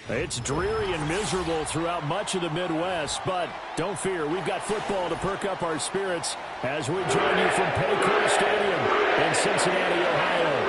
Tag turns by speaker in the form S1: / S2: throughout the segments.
S1: It's dreary and miserable throughout much of the Midwest, but don't fear, we've got football to perk up our spirits as we join you from Paycor Stadium in Cincinnati, Ohio.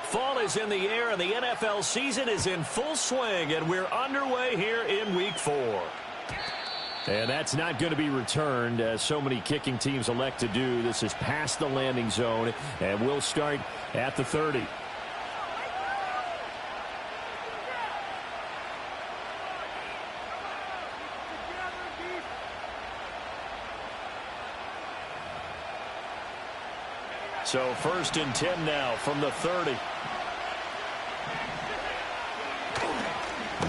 S2: Fall is in the air, and the NFL season is in full swing, and we're underway here in Week 4.
S1: And that's not going to be returned, as so many kicking teams elect to do. This is past the landing zone, and we'll start at the 30. So 1st and 10 now from the 30.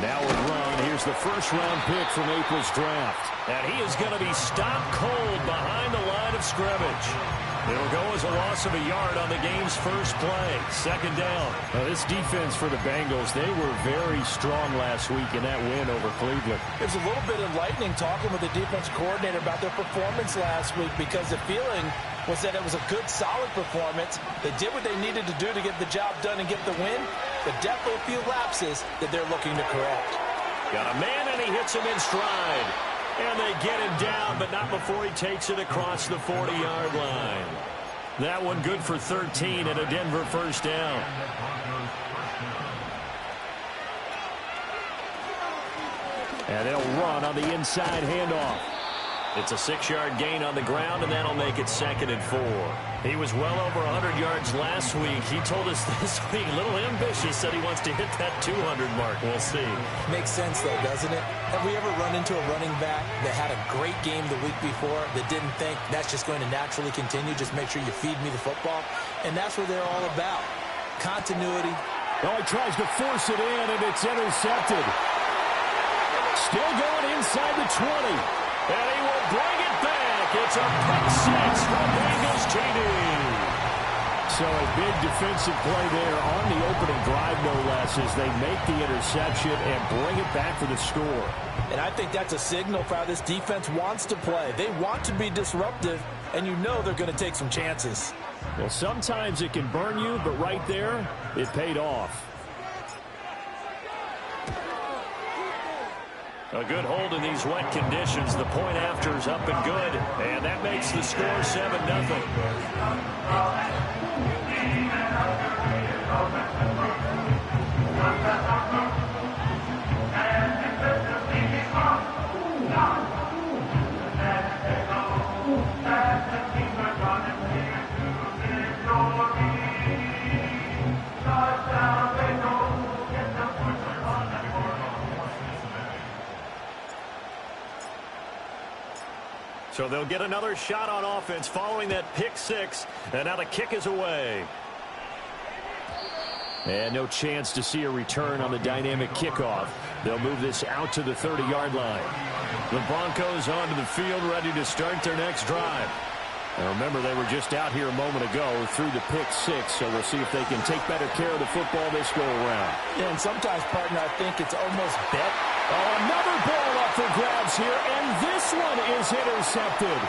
S1: Now a run. Here's the first-round pick from April's draft.
S2: And he is going to be stopped cold behind the line of scrimmage. It'll go as a loss of a yard on the game's first play. 2nd down.
S1: This defense for the Bengals, they were very strong last week in that win over Cleveland.
S3: It was a little bit enlightening talking with the defense coordinator about their performance last week, because the feeling was that it was a good, solid performance. They did what they needed to do to get the job done and get the win, but definitely a few lapses that they're looking to correct.
S2: Got a man, and he hits him in stride. And they get him down, but not before he takes it across the 40-yard line. That one good for 13 and a Denver first down.
S1: And they'll run on the inside handoff.
S2: It's a 6-yard gain on the ground, and that'll make it 2nd and 4. He was well over 100 yards last week. He told us this week, a little ambitious, said he wants to hit that 200 mark. We'll see.
S3: Makes sense, though, doesn't it? Have we ever run into a running back that had a great game the week before that didn't think that's just going to naturally continue? Just make sure you feed me the football. And that's what they're all about. Continuity.
S1: Oh, he tries to force it in, and it's intercepted. Still going inside the 20.
S2: And he will bring it back. It's a pick six for Bengals TD.
S1: So a big defensive play there on the opening drive, no less, as they make the interception and bring it back for the score.
S3: And I think that's a signal for how this defense wants to play. They want to be disruptive, and you know they're going to take some chances.
S1: Well, sometimes it can burn you, but right there, it paid off.
S2: A good hold in these wet conditions. The point after is up and good. And that makes the score 7-0. So they'll get another shot on offense following that pick six. And now the kick is away.
S1: And no chance to see a return on the dynamic kickoff. They'll move this out to the 30-yard line.
S2: The Broncos onto the field, ready to start their next drive.
S1: And remember, they were just out here a moment ago through the pick six, so we'll see if they can take better care of the football this go around.
S3: Yeah, and sometimes, partner, I think it's almost bet.
S1: Oh, another ball up for grabs here, and this one is intercepted.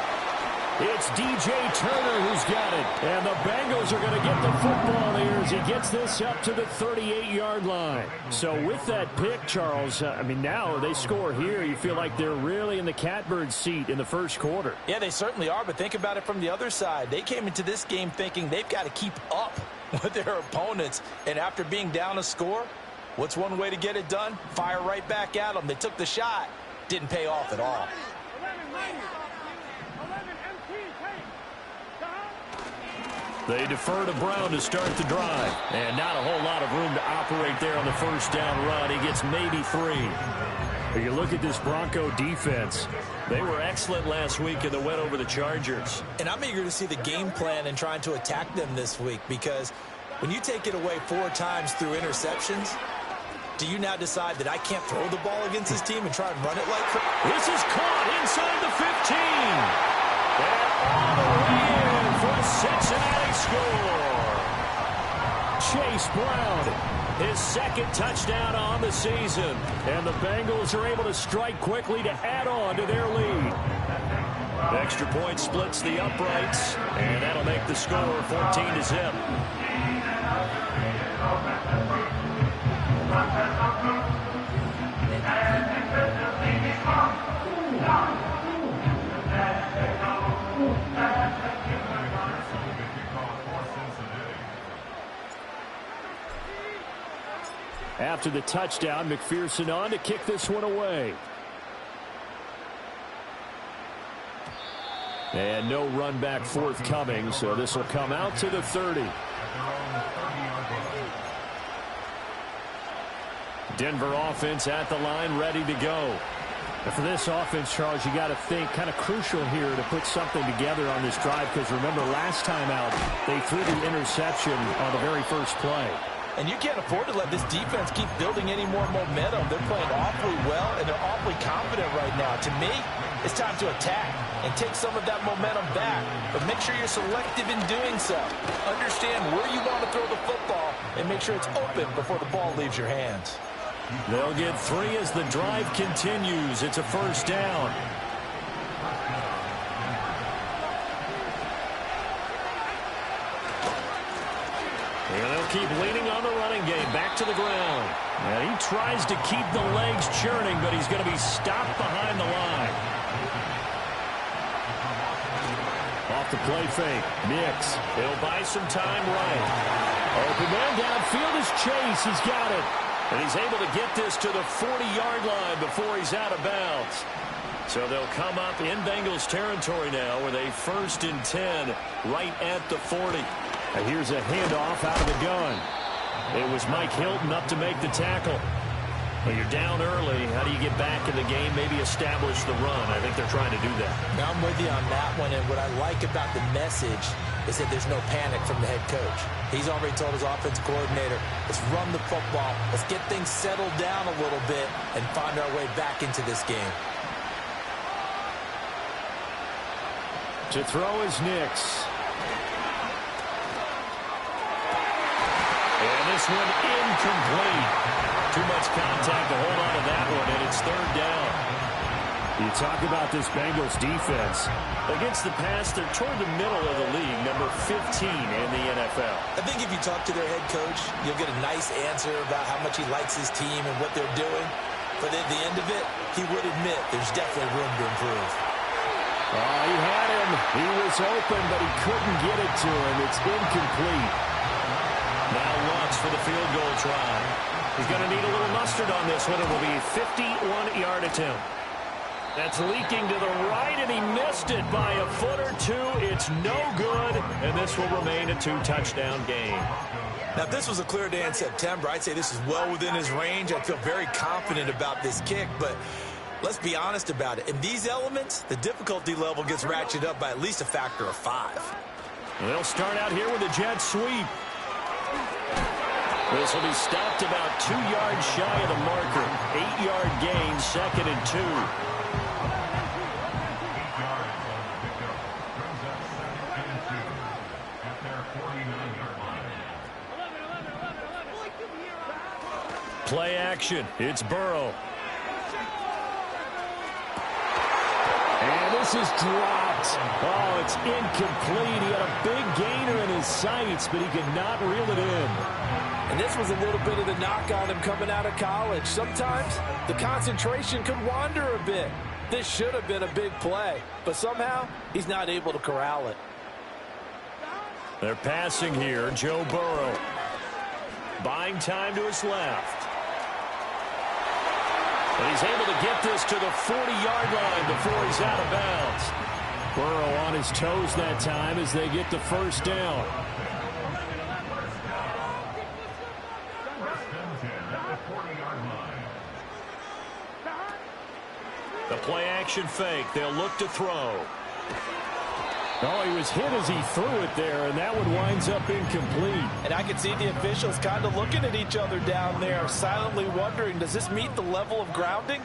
S1: It's DJ Turner who's got it. And the Bengals are going to get the football here as he gets this up to the 38-yard line. So with that pick, Charles, I mean, now they score here. You feel like they're really in the catbird seat in the first quarter.
S3: Yeah, they certainly are, but think about it from the other side. They came into this game thinking they've got to keep up with their opponents. And after being down a score, what's one way to get it done? Fire right back at them. They took the shot. Didn't pay off at all.
S2: They defer to Brown to start the drive. And not a whole lot of room to operate there on the first down run. He gets maybe 3.
S1: But you look at this Bronco defense.
S2: They were excellent last week in the win over the Chargers.
S3: And I'm eager to see the game plan and trying to attack them this week, because When you take it away 4 times through interceptions, do you now decide that I can't throw the ball against this team and try and run it like crazy?
S1: This is caught inside the 15. And all the way in for a Cincinnati score. Chase Brown, his second touchdown on the season. And the Bengals are able to strike quickly to add on to their lead. Extra point splits the uprights, and that'll make the score 14-0. After the touchdown, McPherson on to kick this one away. And no run back forthcoming, so this will come out to the 30. Denver offense at the line, ready to go. And for this offense, Charles, you got to think kind of crucial here to put something together on this drive, because remember last time out, they threw the interception on the very first play.
S3: And you can't afford to let this defense keep building any more momentum. They're playing awfully well, and they're awfully confident right now. To me, it's time to attack and take some of that momentum back. But make sure you're selective in doing so. Understand where you want to throw the football and make sure it's open before the ball leaves your hands.
S1: They'll get 3 as the drive continues. It's a first down. And they'll keep leaning on the running game. Back to the ground. And he tries to keep the legs churning, but he's going to be stopped behind the line. Off the play fake. Nix. He'll buy some time right. Open man downfield is Chase. He's got it. And he's able to get this to the 40-yard line before he's out of bounds. So they'll come up in Bengals territory now with a 1st and 10 right at the 40. And here's a handoff out of the gun. It was Mike Hilton up to make the tackle. Well, you're down early. How do you get back in the game? Maybe establish the run. I think they're trying to do that.
S3: Now I'm with you on that one, and what I like about the message is that there's no panic from the head coach. He's already told his offense coordinator, let's run the football, let's get things settled down a little bit and find our way back into this game.
S1: To throw is Nix. And this one incomplete. Too much contact to hold on to that one, and it's 3rd down. You talk about this Bengals defense. Against the pass, they're toward the middle of the league, number 15 in the NFL.
S3: I think if you talk to their head coach, you'll get a nice answer about how much he likes his team and what they're doing. But at the end of it, he would admit there's definitely room to improve.
S1: He had him. He was open, but he couldn't get it to him. It's incomplete. Now Lutz for the field goal try. He's going to need a little mustard on this one. It will be a 51-yard attempt. That's leaking to the right, and he missed it by a foot or 2. It's no good, and this will remain a 2-touchdown game.
S3: Now, if this was a clear day in September, I'd say this is well within his range. I feel very confident about this kick, but let's be honest about it. In these elements, the difficulty level gets ratcheted up by at least a factor of 5.
S1: They'll start out here with a jet sweep. This will be stopped about 2 yards shy of the marker. 8-yard gain, 2nd and 2. Play action. It's Burrow. And this is dropped. Oh, it's incomplete. He had a big gainer in his sights, but he could not reel it in.
S3: And this was a little bit of the knock on him coming out of college. Sometimes the concentration could wander a bit. This should have been a big play, but somehow he's not able to corral it.
S1: They're passing here. Joe Burrow buying time to his left. And he's able to get this to the 40-yard line before he's out of bounds. Burrow on his toes that time as they get the 1st down. The play action fake. They'll look to throw. Oh, he was hit as he threw it there, and that one winds up incomplete.
S3: And I can see the officials kind of looking at each other down there, silently wondering, does this meet the level of grounding?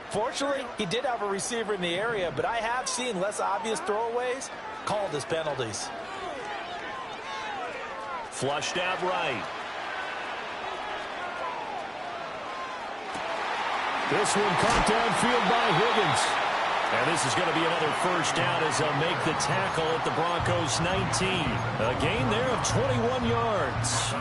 S3: Fortunately, he did have a receiver in the area, but I have seen less obvious throwaways called as penalties.
S2: Flushed out right.
S1: This one caught downfield by Higgins.
S2: And this is going to be another first down as they'll make the tackle at the Broncos 19. A gain there of 21 yards.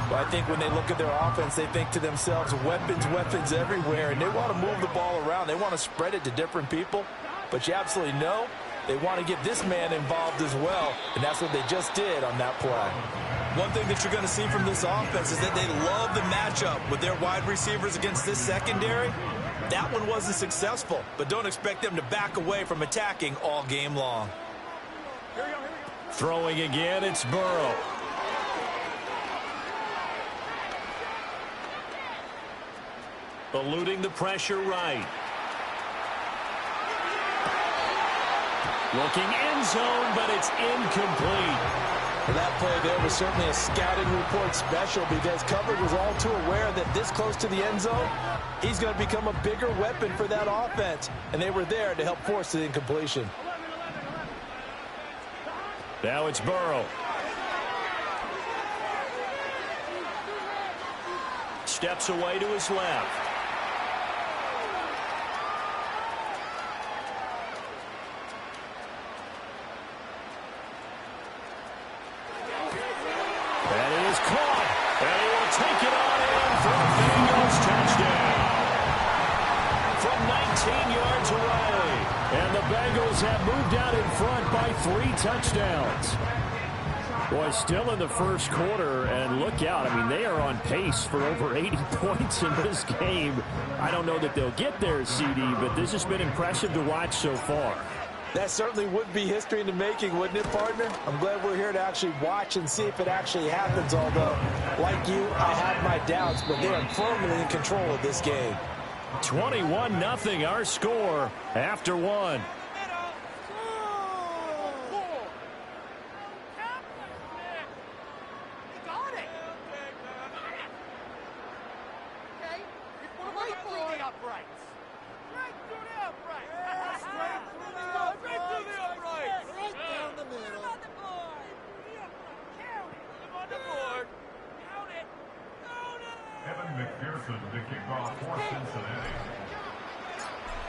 S3: Well, I think when they look at their offense, they think to themselves, weapons, weapons everywhere, and they want to move the ball around. They want to spread it to different people, but you absolutely know they want to get this man involved as well, and that's what they just did on that play.
S4: One thing that you're going to see from this offense is that they love the matchup with their wide receivers against this secondary. That one wasn't successful, but don't expect them to back away from attacking all game long.
S2: Throwing again, it's Burrow. Eluding the pressure right. Looking end zone, but it's incomplete.
S3: Well, that play there was certainly a scouting report special because coverage was all too aware that this close to the end zone, he's going to become a bigger weapon for that offense, and they were there to help force the incompletion.
S2: Now it's Burrow. Steps away to his left.
S1: Take it on in for a Bengals touchdown. From 19 yards away. And the Bengals have moved out in front by 3 touchdowns. Boy, still in the first quarter, and look out. I mean, they are on pace for over 80 points in this game. I don't know that they'll get there, CD, but this has been impressive to watch so far.
S3: That certainly would be history in the making, wouldn't it, partner? I'm glad we're here to actually watch and see if it actually happens, although, like you, I have my doubts, but they are firmly in control of this game.
S1: 21-0 our score after 1.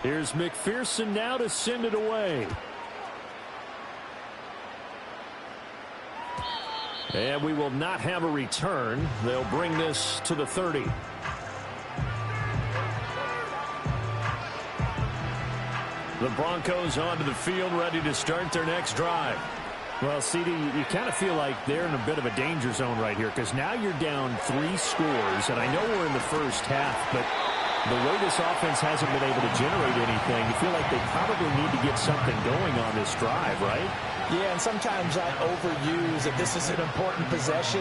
S1: Here's McPherson now to send it away. And we will not have a return. They'll bring this to the 30. The Broncos onto the field, ready to start their next drive. Well, CD, you kind of feel like they're in a bit of a danger zone right here because now you're down 3 scores, and I know we're in the first half, but the way this offense hasn't been able to generate anything, you feel like they probably need to get something going on this drive, right?
S3: Yeah, and sometimes I overuse that this is an important possession,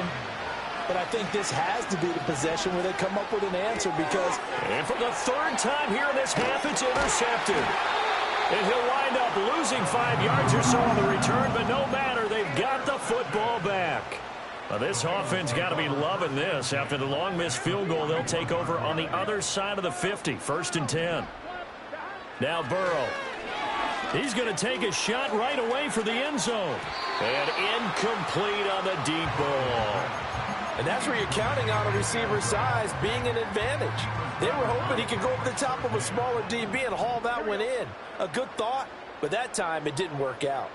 S3: but I think this has to be the possession where they come up with an answer because...
S1: And for the 3rd time here in this half, it's intercepted. And he'll wind up losing 5 yards or so on the return, but no matter, they've got the football back. Well, this offense got to be loving this. After the long missed field goal, they'll take over on the other side of the 50, 1st and 10. Now Burrow. He's going to take a shot right away for the end zone. And incomplete on the deep ball.
S3: And that's where you're counting on a receiver's size being an advantage. They were hoping he could go over the top of a smaller DB and haul that one in. A good thought, but that time it didn't work out.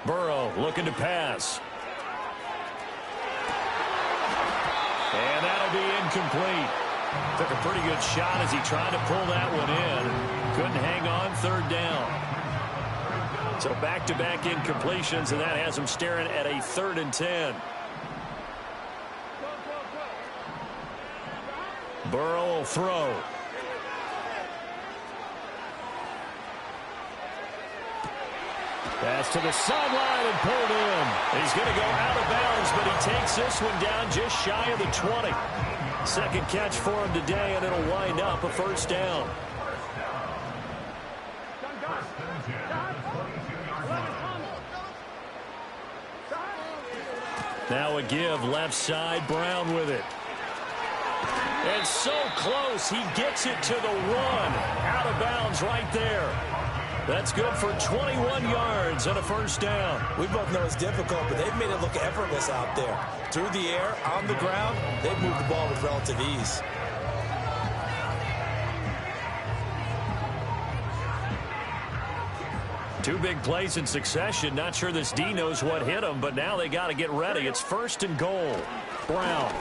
S1: Burrow looking to pass. And that'll be incomplete. Took a pretty good shot as he tried to pull that one in. Couldn't hang on, 3rd down. So back-to-back incompletions, and that has him staring at a 3rd and 10. Burrow will throw. Pass to the sideline and pulled in. He's going to go out of bounds, but he takes this one down just shy of the 20. 2nd catch for him today, and it'll wind up a 1st down.
S2: Now a give left side, Brown with it. And so close, he gets it to the run. Out of bounds right there. That's good for 21 yards and a first down.
S3: We both know it's difficult, but they've made it look effortless out there. Through the air, on the ground, they've moved the ball with relative ease.
S2: Two big plays in succession. Not sure this D knows what hit him, but now they got to get ready. It's 1st and goal. Brown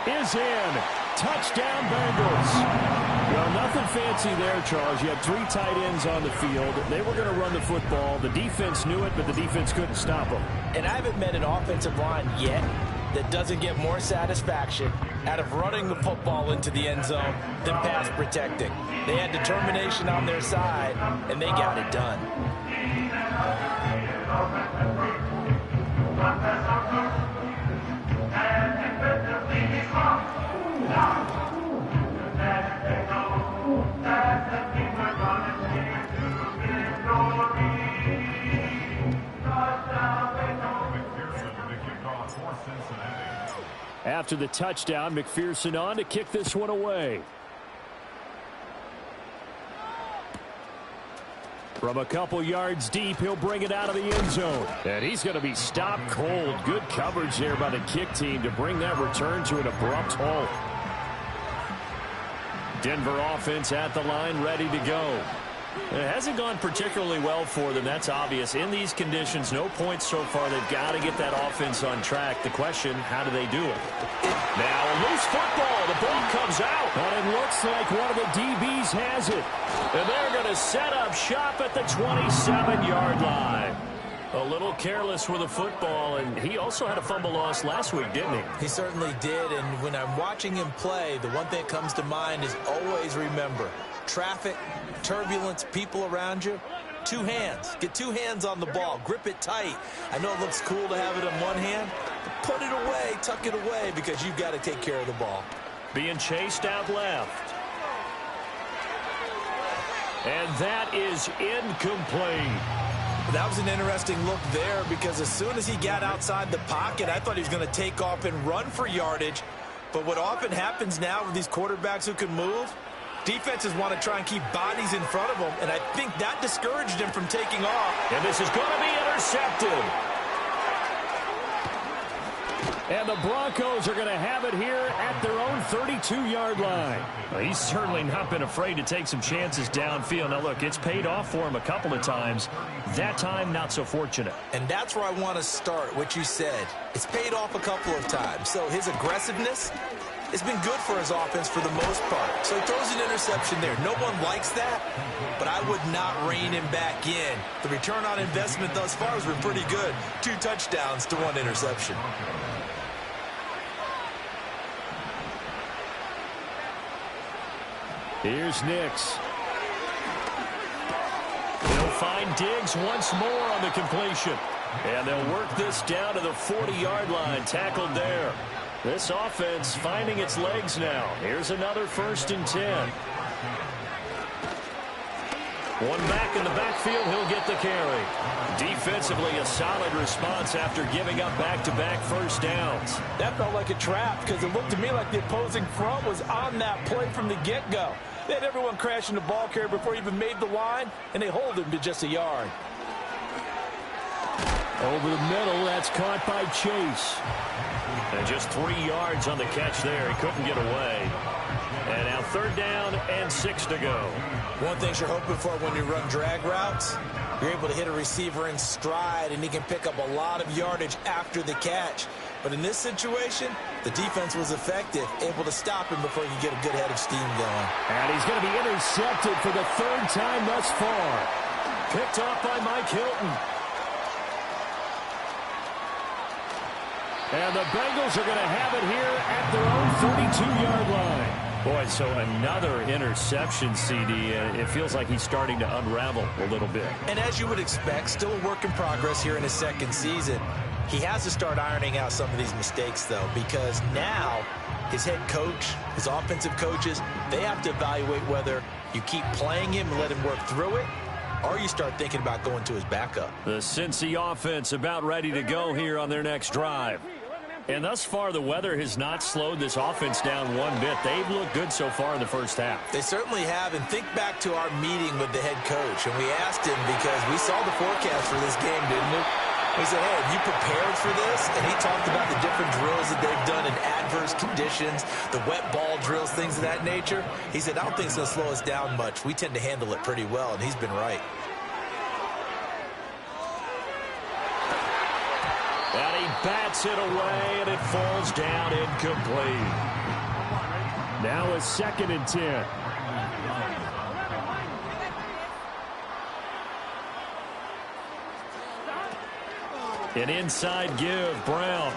S2: is in. Touchdown, Bengals. Well, nothing fancy there, Charles. You had 3 tight ends on the field. They were going to run the football. The defense knew it, but the defense couldn't stop them.
S3: And I haven't met an offensive line yet that doesn't get more satisfaction out of running the football into the end zone than pass protecting. They had determination on their side, and they got it done.
S1: After the touchdown, McPherson on to kick this one away. From a couple yards deep, he'll bring it out of the end zone. And he's going to be stopped cold. Good coverage there by the kick team to bring that return to an abrupt halt. Denver offense at the line, ready to go. It hasn't gone particularly well for them. That's obvious. In these conditions, no points so far. They've got to get that offense on track. The question, how do they do it? Now a loose football. The ball comes out. But it looks like one of the DBs has it.
S2: And they're going to set up shop at the 27-yard line. A little careless with the football, and he also had a fumble loss last week, didn't he?
S3: He certainly did, and when I'm watching him play, the one thing that comes to mind is always remember, traffic, turbulence, people around you, 2 hands. Get 2 hands on the ball. Grip it tight. I know it looks cool to have it in one hand, but put it away, tuck it away, because you've got to take care of the ball.
S2: Being chased out left. And that is incomplete.
S3: That was an interesting look there because as soon as he got outside the pocket, I thought he was going to take off and run for yardage. But what often happens now with these quarterbacks who can move, defenses want to try and keep bodies in front of them, and I think that discouraged him from taking off.
S2: And this is going to be intercepted.
S1: And the Broncos are going to have it here at their own 32-yard line.
S2: Well, he's certainly not been afraid to take some chances downfield. Now, look, it's paid off for him a couple of times. That time, not so fortunate.
S3: And that's where I want to start, what you said. It's paid off a couple of times. So his aggressiveness has been good for his offense for the most part. So he throws an interception there. No one likes that, but I would not rein him back in. The return on investment thus far has been pretty good. 2 touchdowns to 1 interception.
S1: Here's Nix.
S2: They'll find Diggs once more on the completion. And they'll work this down to the 40-yard line. Tackled there. This offense finding its legs now. Here's another 1st and 10. One back in the backfield. He'll get the carry. Defensively, a solid response after giving up back-to-back first downs.
S3: That felt like a trap because it looked to me like the opposing front was on that play from the get-go. They had everyone crashing the ball carrier before he even made the line, and they hold him to just a yard.
S1: Over the middle, that's caught by Chase.
S2: And just 3 yards on the catch there. He couldn't get away. And now 3rd down and 6 to go.
S3: One thing you're hoping for when you run drag routes, you're able to hit a receiver in stride, and he can pick up a lot of yardage after the catch. But in this situation, the defense was effective, able to stop him before he could get a good head of steam going.
S1: And he's going to be intercepted for the 3rd time thus far.
S2: Picked off by Mike Hilton.
S1: And the Bengals are going to have it here at their own 32-yard line.
S2: Boy, so another interception, CD. It feels like he's starting to unravel a little bit.
S3: And as you would expect, still a work in progress here in his 2nd season. He has to start ironing out some of these mistakes, though, because now his head coach, his offensive coaches, they have to evaluate whether you keep playing him and let him work through it,
S4: or you start thinking about going to his backup.
S2: The Cincy offense about ready to go here on their next drive. And thus far, the weather has not slowed this offense down one bit. They've looked good so far in the first half.
S4: They certainly have. And think back to our meeting with the head coach. And we asked him, because we saw the forecast for this game, didn't we? We said, hey, have you prepared for this? And he talked about the different drills that they've done in adverse conditions, the wet ball drills, things of that nature. He said, I don't think it's going to slow us down much. We tend to handle it pretty well, and he's been right.
S2: And he bats it away, and it falls down incomplete.
S1: Now a 2nd and 10.
S2: An inside give, Brown.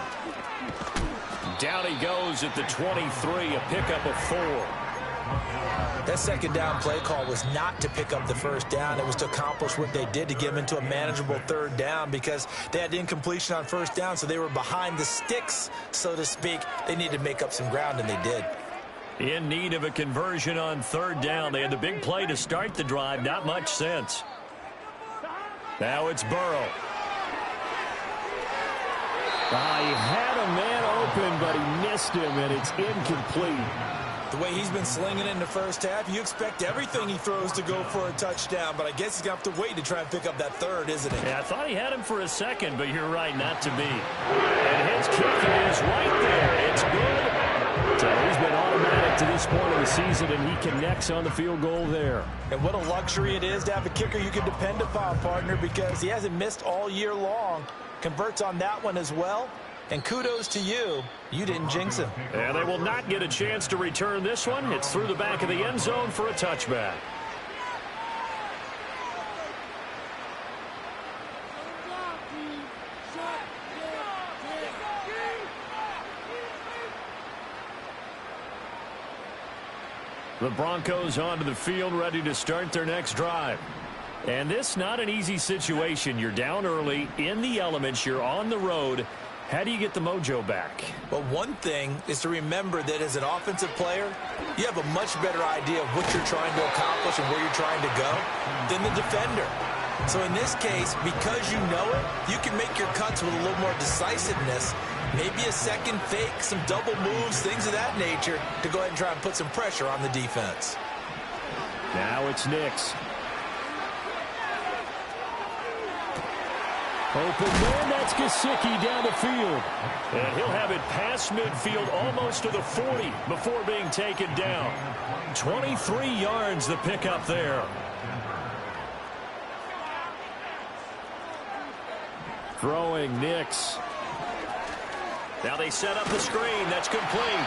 S2: Down he goes at the 23, a pickup of 4.
S4: That second down play call was not to pick up the first down. It was to accomplish what they did, to get them into a manageable 3rd down, because they had incompletion on 1st down, so they were behind the sticks, so to speak. They needed to make up some ground, and they did.
S2: In need of a conversion on 3rd down. They had the big play to start the drive. Not much sense. Now it's Burrow.
S1: He had a man open, but he missed him, and it's incomplete.
S3: The way he's been slinging it in the first half, you expect everything he throws to go for a touchdown, but I guess he's going to have to wait to try and pick up that 3rd, isn't he?
S2: Yeah, I thought he had him for a second, but you're right, not to be. And his kick is right there. It's good.
S1: So he's been automatic to this point of the season, and he connects on the field goal there.
S3: And what a luxury it is to have a kicker you can depend upon, partner, because he hasn't missed all year long. Converts on that one as well. And kudos to you. You didn't jinx him.
S2: And they will not get a chance to return this one. It's through the back of the end zone for a touchback. The Broncos onto the field, ready to start their next drive. And this not an easy situation. You're down early, in the elements, you're on the road. How do you get the mojo back?
S4: Well, one thing is to remember that as an offensive player, you have a much better idea of what you're trying to accomplish and where you're trying to go than the defender. So in this case, because you know it, you can make your cuts with a little more decisiveness, maybe a second fake, some double moves, things of that nature, to go ahead and try and put some pressure on the defense.
S1: Now it's Nix. Open man, that's Gesicki down the field.
S2: And he'll have it past midfield almost to the 40 before being taken down. 23 yards the pickup there.
S1: Throwing Nix.
S2: Now they set up the screen. That's complete.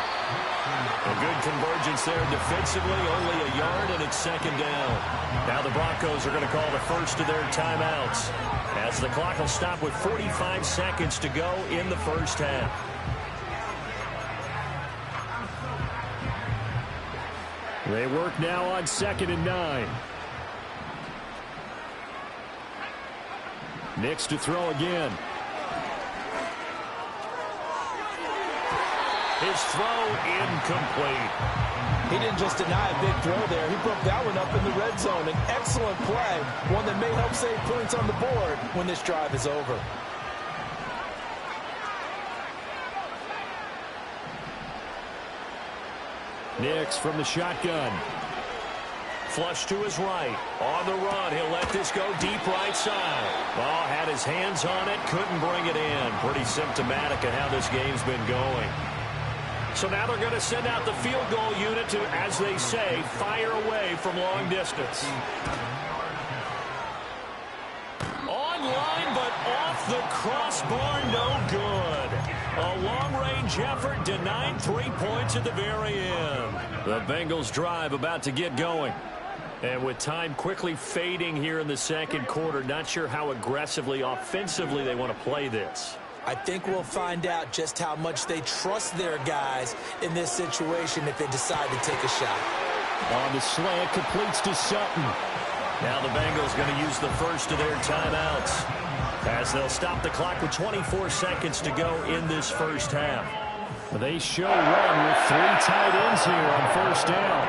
S2: A good convergence there defensively. Only a yard, and it's 2nd down. Now the Broncos are going to call the first of their timeouts, as the clock will stop with 45 seconds to go in the first half.
S1: They work now on 2nd and 9. Nix to throw again.
S2: His throw incomplete.
S3: He didn't just deny a big throw there. He broke that one up in the red zone. An excellent play, one that may help save points on the board when this drive is over.
S1: Nix from the shotgun.
S2: Flush to his right. On the run. He'll let this go deep right side. Ball had his hands on it. Couldn't bring it in. Pretty symptomatic of how this game's been going. So now they're going to send out the field goal unit to, as they say, fire away from long distance. Online, but off the crossbar, no good. A long-range effort denied 3 points at the very end. The Bengals drive about to get going. And with time quickly fading here in the second quarter, not sure how aggressively, offensively they want to play this.
S4: I think we'll find out just how much they trust their guys in this situation if they decide to take a shot.
S1: On the slant, completes to Sutton.
S2: Now the Bengals going to use the first of their timeouts, as they'll stop the clock with 24 seconds to go in this first half.
S1: They show run with 3 tight ends here on 1st down.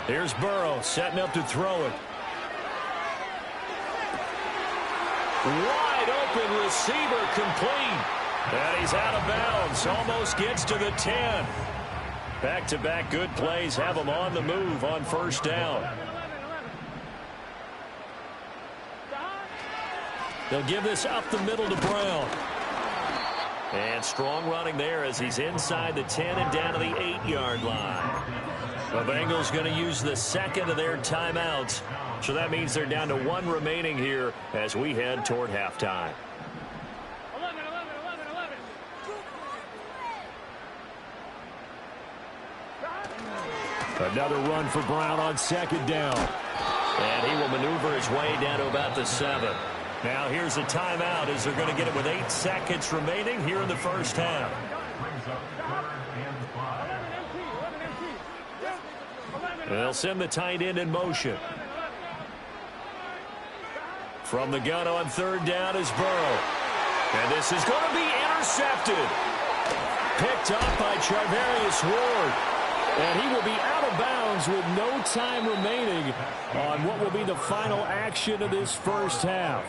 S2: Here's Burrow setting up to throw it. Wide open receiver complete. And he's out of bounds. Almost gets to the 10. Back-to-back good plays have him on the move on first down. They'll give this up the middle to Brown. And strong running there as he's inside the 10 and down to the 8-yard line. The Bengals going to use the second of their timeouts. So that means they're down to 1 remaining here as we head toward halftime.
S1: Another run for Brown on second down.
S2: And he will maneuver his way down to about the 7. Now here's a timeout as they're going to get it with 8 seconds remaining here in the first half. They'll send the tight end in motion. From the gun on third down is Burrow. And this is going to be intercepted. Picked up by Charvarius Ward. And he will be out of bounds with no time remaining on what will be the final action of this first half.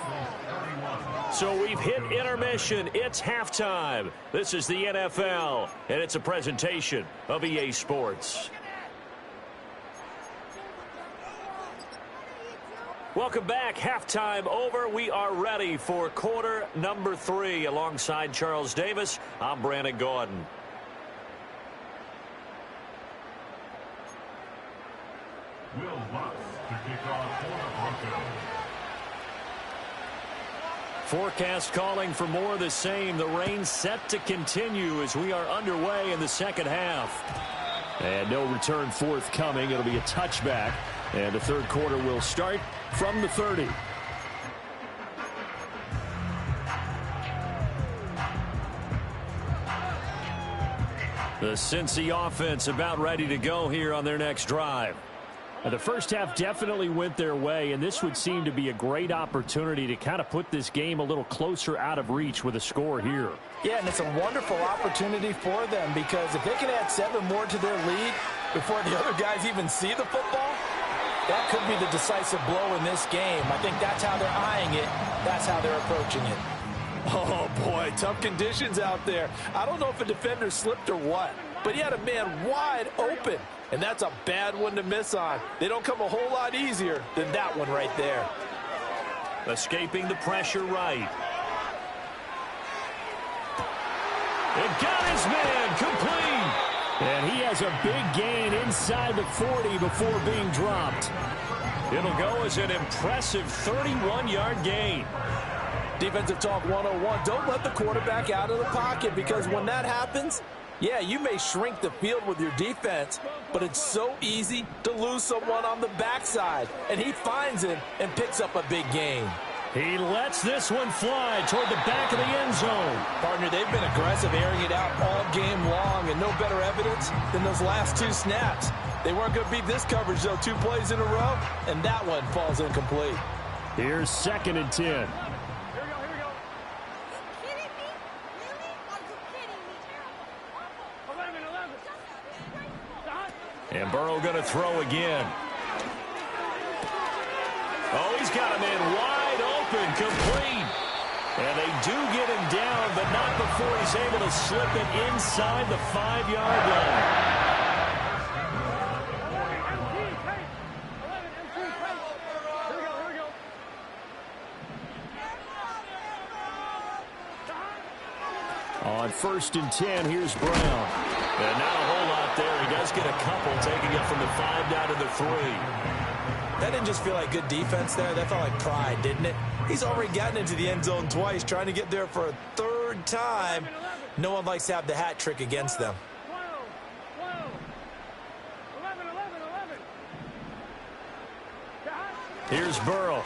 S2: So we've hit intermission. It's halftime. This is the NFL, and it's a presentation of EA Sports. Welcome back. Halftime over. We are ready for quarter number 3. Alongside Charles Davis, I'm Brandon Gaudin.
S5: Will Lutz to kick off for the Broncos.
S2: Forecast calling for more of the same. The rain set to continue as we are underway in the second half.
S1: And no return forthcoming. It'll be a touchback. And the third quarter will start from the 30.
S2: The Cincy offense about ready to go here on their next drive.
S1: The first half definitely went their way, and this would seem to be a great opportunity to kind of put this game a little closer out of reach with a score here.
S3: Yeah, and it's a wonderful opportunity for them because if they can add 7 more to their lead before the other guys even see the football, that could be the decisive blow in this game. I think that's how they're eyeing it. That's how they're approaching it. Oh, boy, tough conditions out there. I don't know if a defender slipped or what, but he had a man wide open. And that's a bad one to miss on. They don't come a whole lot easier than that one right there.
S2: Escaping the pressure right. It got his man complete.
S1: And he has a big gain inside the 40 before being dropped.
S2: It'll go as an impressive 31-yard gain.
S3: Defensive talk 101. Don't let the quarterback out of the pocket because when that happens, yeah, you may shrink the field with your defense, but it's so easy to lose someone on the backside. And he finds him and picks up a big gain.
S1: He lets this one fly toward the back of the end zone.
S3: Partner, they've been aggressive airing it out all game long, and no better evidence than those last 2 snaps. They weren't going to beat this coverage, though, 2 plays in a row, and that one falls incomplete.
S1: Here's 2nd and 10.
S2: And Burrow going to throw again. Oh, he's got him in wide open, complete. And they do get him down, but not before he's able to slip it inside the 5-yard line.
S1: On 1st and 10, here's Brown.
S2: And not a whole lot there. He does get a couple, taking it from the 5 down to the 3.
S4: That didn't just feel like good defense there. That felt like pride, didn't it? He's already gotten into the end zone twice, trying to get there for a 3rd time. No one likes to have the hat trick against them.
S2: Here's Burrow.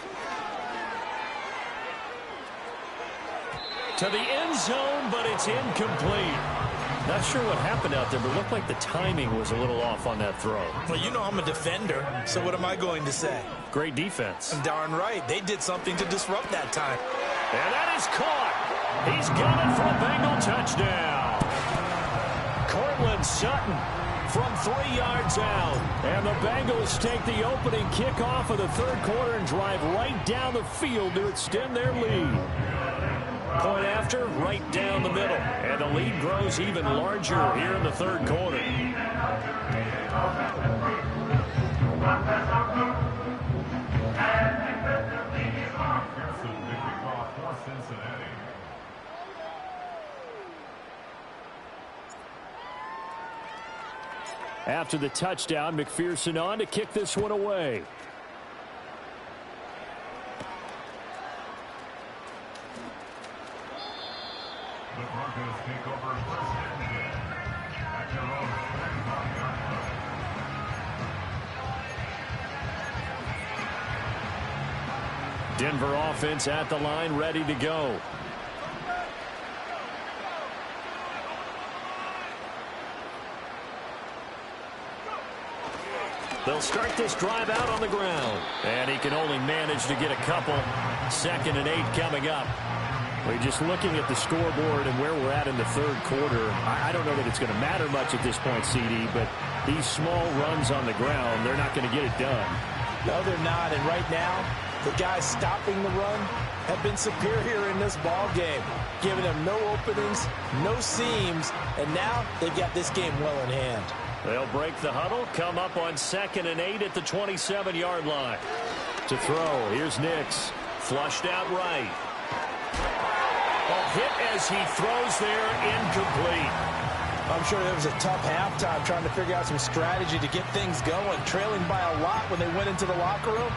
S2: To the end zone, but it's incomplete. Not sure what happened out there, but it looked like the timing was a little off on that throw.
S4: Well, you know I'm a defender, so what am I going to say?
S2: Great defense.
S4: Darn right. They did something to disrupt that time.
S2: And that is caught. He's got it for a Bengal touchdown. Cortland Sutton
S1: from 3 yards out. And the Bengals take the opening kickoff of the third quarter and drive right down the field to extend their lead. Point after, right down the middle. And the lead grows even larger here in the third quarter. After the touchdown, McPherson on to kick this one away.
S5: The Broncos take over first and 10 at their own 35-yard line.
S1: Denver offense at the line, ready to go. They'll start this drive out on the ground. And he can only manage to get a couple. 2nd and 8 coming up. We're just looking at the scoreboard and where we're at in the third quarter. I don't know that it's going to matter much at this point, CD, but these small runs on the ground, they're not going to get it done.
S3: No, they're not. And right now, the guys stopping the run have been superior in this ball game, giving them no openings, no seams, and now they've got this game well in hand.
S1: They'll break the huddle, come up on 2nd and 8 at the 27-yard line. To throw, here's Nix. Flushed out right. Hit as he throws there, incomplete.
S3: I'm sure it was a tough halftime trying to figure out some strategy to get things going, trailing by a lot when they went into the locker room.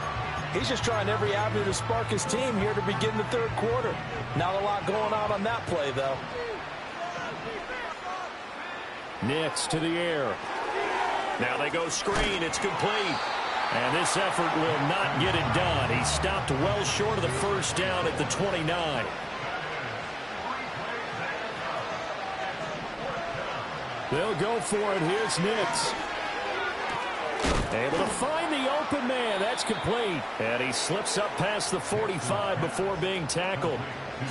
S3: He's just trying every avenue to spark his team here to begin the third quarter. Not a lot going on that play, though.
S1: Nix to the air. Now they go screen. It's complete. And this effort will not get it done. He stopped well short of the first down at the 29. They'll go for it. Here's Nix. Able to find the open man. That's complete. And he slips up past the 45 before being tackled.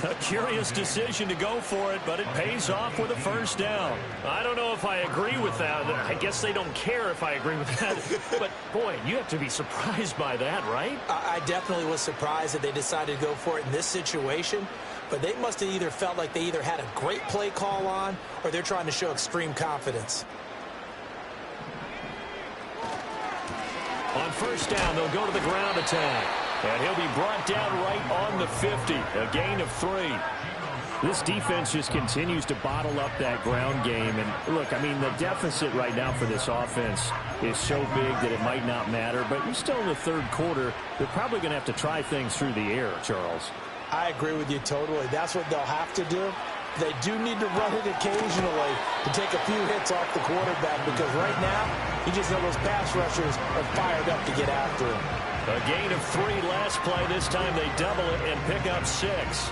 S1: A curious decision to go for it, but it pays off with a first down.
S2: I don't know if I agree with that. I guess they don't care if I agree with that. But, boy, you have to be surprised by that, right?
S3: I definitely was surprised that they decided to go for it in this situation. But they must have either felt like they either had a great play call on or they're trying to show extreme confidence.
S1: On first down, they'll go to the ground attack. And he'll be brought down right on the 50. A gain of 3. This defense just continues to bottle up that ground game. And, look, I mean, the deficit right now for this offense is so big that it might not matter. But you're still in the third quarter. They're probably going to have to try things through the air, Charles.
S3: I agree with you totally. That's what they'll have to do. They do need to run it occasionally to take a few hits off the quarterback because right now, you just know those pass rushers are fired up to get after him.
S1: A gain of 3 last play. This time they double it and pick up 6.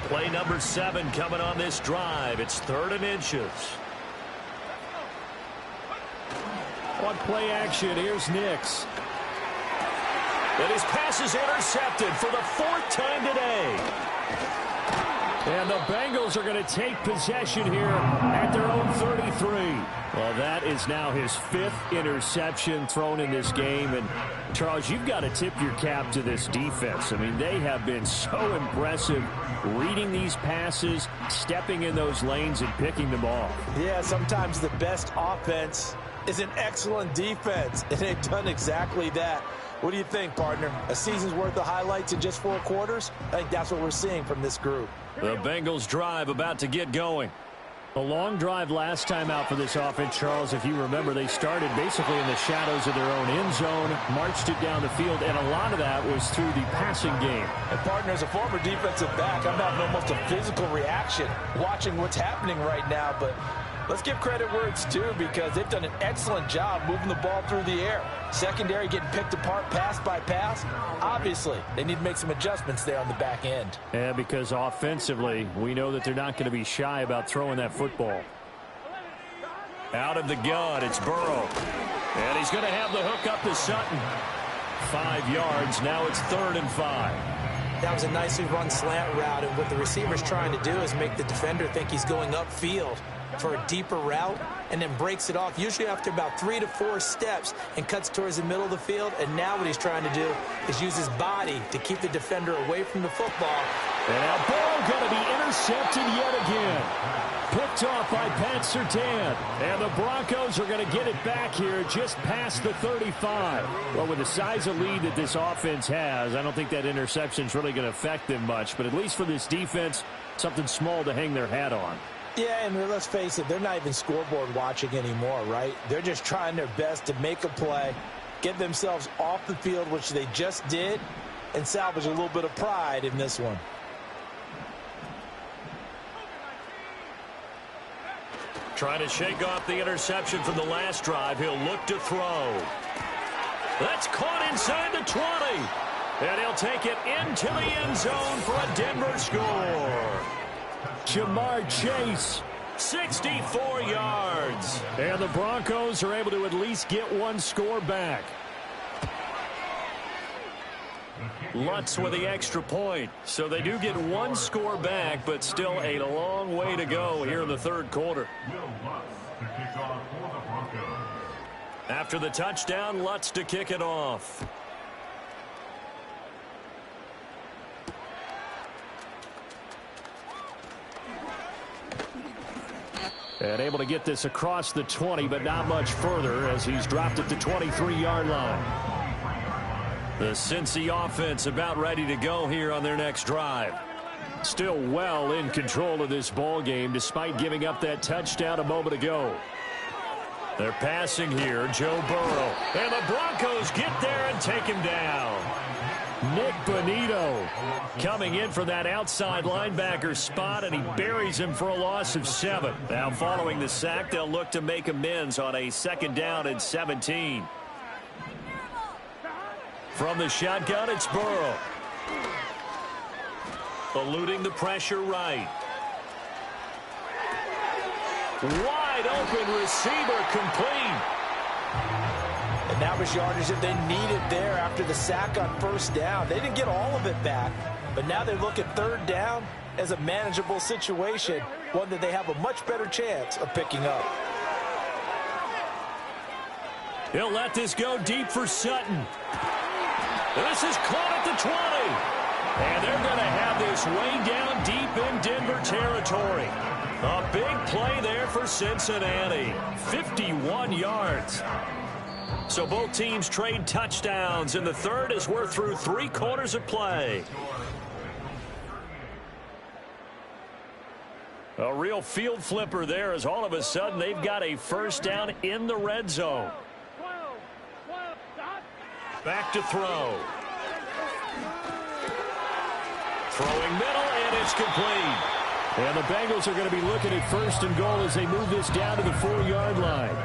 S1: Play number 7 coming on this drive. It's 3rd and inches. On play action, here's Nix. And his pass is intercepted for the 4th time today. And the Bengals are going to take possession here at their own 33. Well, that is now his 5th interception thrown in this game. And, Charles, you've got to tip your cap to this defense. I mean, they have been so impressive reading these passes, stepping in those lanes, and picking them off.
S3: Yeah, sometimes the best offense is an excellent defense, and they've done exactly that. What do you think, partner? A season's worth of highlights in just 4 quarters? I think that's what we're seeing from this group.
S1: The Bengals drive about to get going. A long drive last time out for this offense, Charles. If you remember, they started basically in the shadows of their own end zone, marched it down the field, and a lot of that was through the passing game.
S3: And, partner, as a former defensive back, I'm having almost a physical reaction watching what's happening right now, but let's give credit where it's due because they've done an excellent job moving the ball through the air. Secondary getting picked apart pass by pass. Obviously, they need to make some adjustments there on the back end.
S1: Yeah, because offensively, we know that they're not going to be shy about throwing that football. Out of the gun, it's Burrow. And he's going to have the hook up to Sutton.
S2: 5 yards. Now it's 3rd and 5.
S3: That was a nicely run slant route, and what the receiver's trying to do is make the defender think he's going upfield for a deeper route and then breaks it off, usually after about 3 to 4 steps, and cuts towards the middle of the field. And now what he's trying to do is use his body to keep the defender away from the football.
S1: And that ball going to be intercepted yet again. Picked off by Pat Surtain. And the Broncos are going to get it back here just past the 35. Well, with the size of lead that this offense has, I don't think that interception is really going to affect them much. But at least for this defense, something small to hang their hat on.
S3: Yeah, and let's face it, they're not even scoreboard watching anymore, right? They're just trying their best to make a play, get themselves off the field, which they just did, and salvage a little bit of pride in this one.
S2: Trying to shake off the interception from the last drive. He'll look to throw. That's caught inside the 20. And he'll take it into the end zone for a Denver score.
S1: Jamar Chase.
S2: 64 yards.
S1: And the Broncos are able to at least get one score back.
S2: Lutz with the extra point. So they do get one score back, but still a long way to go here in the 3rd quarter. After the touchdown, Lutz to kick it off.
S1: And able to get this across the 20, but not much further as he's dropped at the 23-yard line.
S2: The Cincy offense about ready to go here on their next drive.
S1: Still well in control of this ball game despite giving up that touchdown a moment ago.
S2: They're passing here, Joe Burrow. And the Broncos get there and take him down.
S1: Nick Bonito
S2: coming in for that outside linebacker spot, and he buries him for a loss of 7. Now following the sack, they'll look to make amends on a 2nd down and 17. From the shotgun, it's Burrow. Eluding the pressure right. Wide open receiver complete.
S3: And that was yardage that they needed there after the sack on 1st down. They didn't get all of it back, but now they look at 3rd down as a manageable situation, one that they have a much better chance of picking up.
S2: He'll let this go deep for Sutton. This is caught at the 20. And they're going to have this way down deep in Denver territory. A big play there for Cincinnati. 51 yards. So both teams trade touchdowns in the 3rd as we're through 3 quarters of play. A real field flipper there as all of a sudden they've got a 1st down in the red zone. Back to throw. Throwing middle, and it's complete.
S1: And the Bengals are going to be looking at 1st and goal as they move this down to the 4-yard line.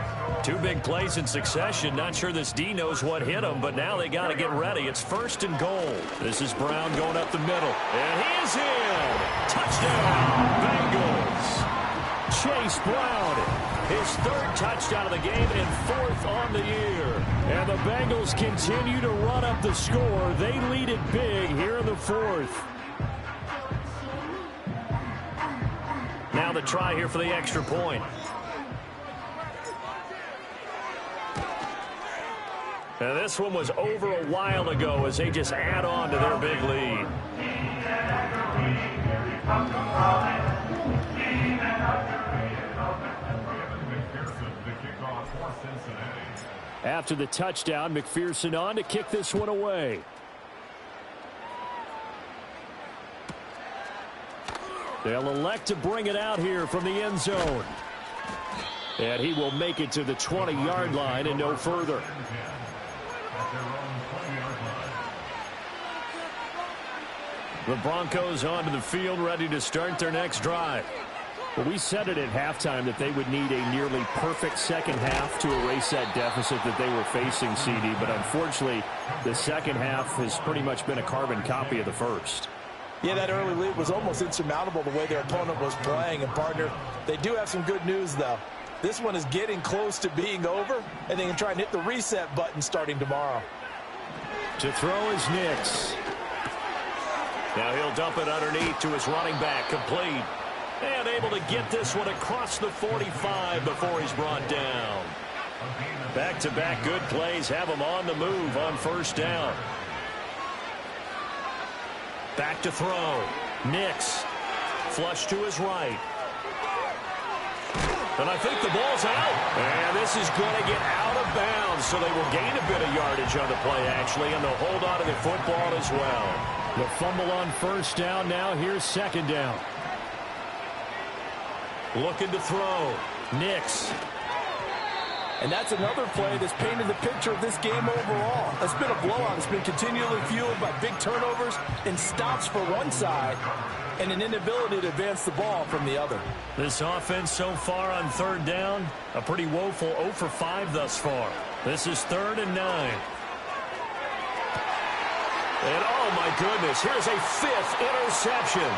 S2: 2 big plays in succession. Not sure this D knows what hit him, but now they got to get ready. It's 1st and goal. This is Brown going up the middle. And he is in. Touchdown, Bengals.
S1: Chase Brown,
S2: his 3rd touchdown of the game and 4th on the year.
S1: And the Bengals continue to run up the score. They lead it big here in the 4th.
S2: Now the try here for the extra point. And this one was over a while ago as they just add on to their big lead.
S1: After the touchdown, McPherson on to kick this one away. They'll elect to bring it out here from the end zone. And he will make it to the 20-yard line and no further.
S2: The Broncos onto the field ready to start their next drive.
S1: Well, we said it at halftime that they would need a nearly perfect second half to erase that deficit that they were facing, CD. But unfortunately, the second half has pretty much been a carbon copy of the first.
S3: Yeah, that early lead was almost insurmountable the way their opponent was playing. And, partner, they do have some good news, though. This one is getting close to being over, and they can try and hit the reset button starting tomorrow.
S1: To throw is Nix.
S2: Now he'll dump it underneath to his running back, complete. And able to get this one across the 45 before he's brought down. Back-to-back good plays have him on the move on first down. Back to throw. Nix. Flush to his right. And I think the ball's out. And this is going to get out of bounds, so they will gain a bit of yardage on the play, actually, and they'll hold on to the football as well.
S1: The fumble on first down now. Here's second down.
S2: Looking to throw. Nix.
S3: And that's another play that's painted the picture of this game overall. It's been a blowout. It's been continually fueled by big turnovers and stops for one side and an inability to advance the ball from the other.
S2: This offense so far on third down, a pretty woeful 0 for 5 thus far. This is 3rd and 9. And oh my goodness, here's a 5th interception.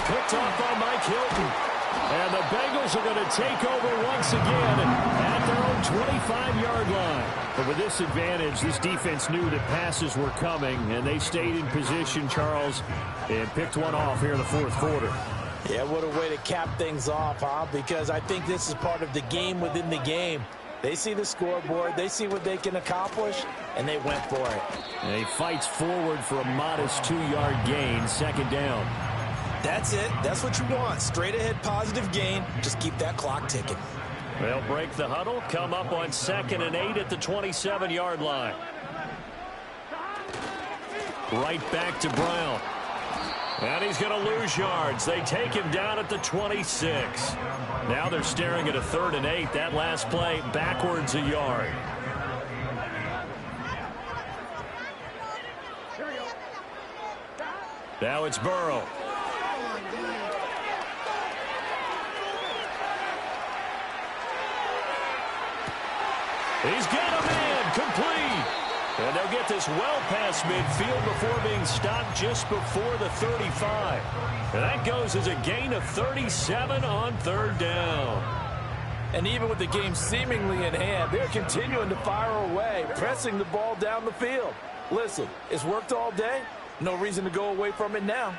S2: Picked off by Mike Hilton.
S1: And the Bengals are going to take over once again at their own 25-yard line. But with this advantage, this defense knew that passes were coming, and they stayed in position, Charles, and picked one off here in the fourth quarter.
S3: Yeah, what a way to cap things off, huh? Because I think this is part of the game within the game. They see the scoreboard, they see what they can accomplish, and they went for it.
S1: And he fights forward for a modest 2-yard gain, second down.
S4: That's it. That's what you want. Straight ahead positive gain. Just keep that clock ticking.
S2: They'll break the huddle, come up on 2nd and 8 at the 27-yard line. Right back to Brown. And he's going to lose yards. They take him down at the 26. Now they're staring at a 3rd and 8. That last play backwards a yard. Now it's Burrow. He's got a man, complete. And they'll get this well past midfield before being stopped just before the 35. And that goes as a gain of 37 on 3rd down.
S3: And even with the game seemingly in hand, they're continuing to fire away, pressing the ball down the field. Listen, it's worked all day. No reason to go away from it now.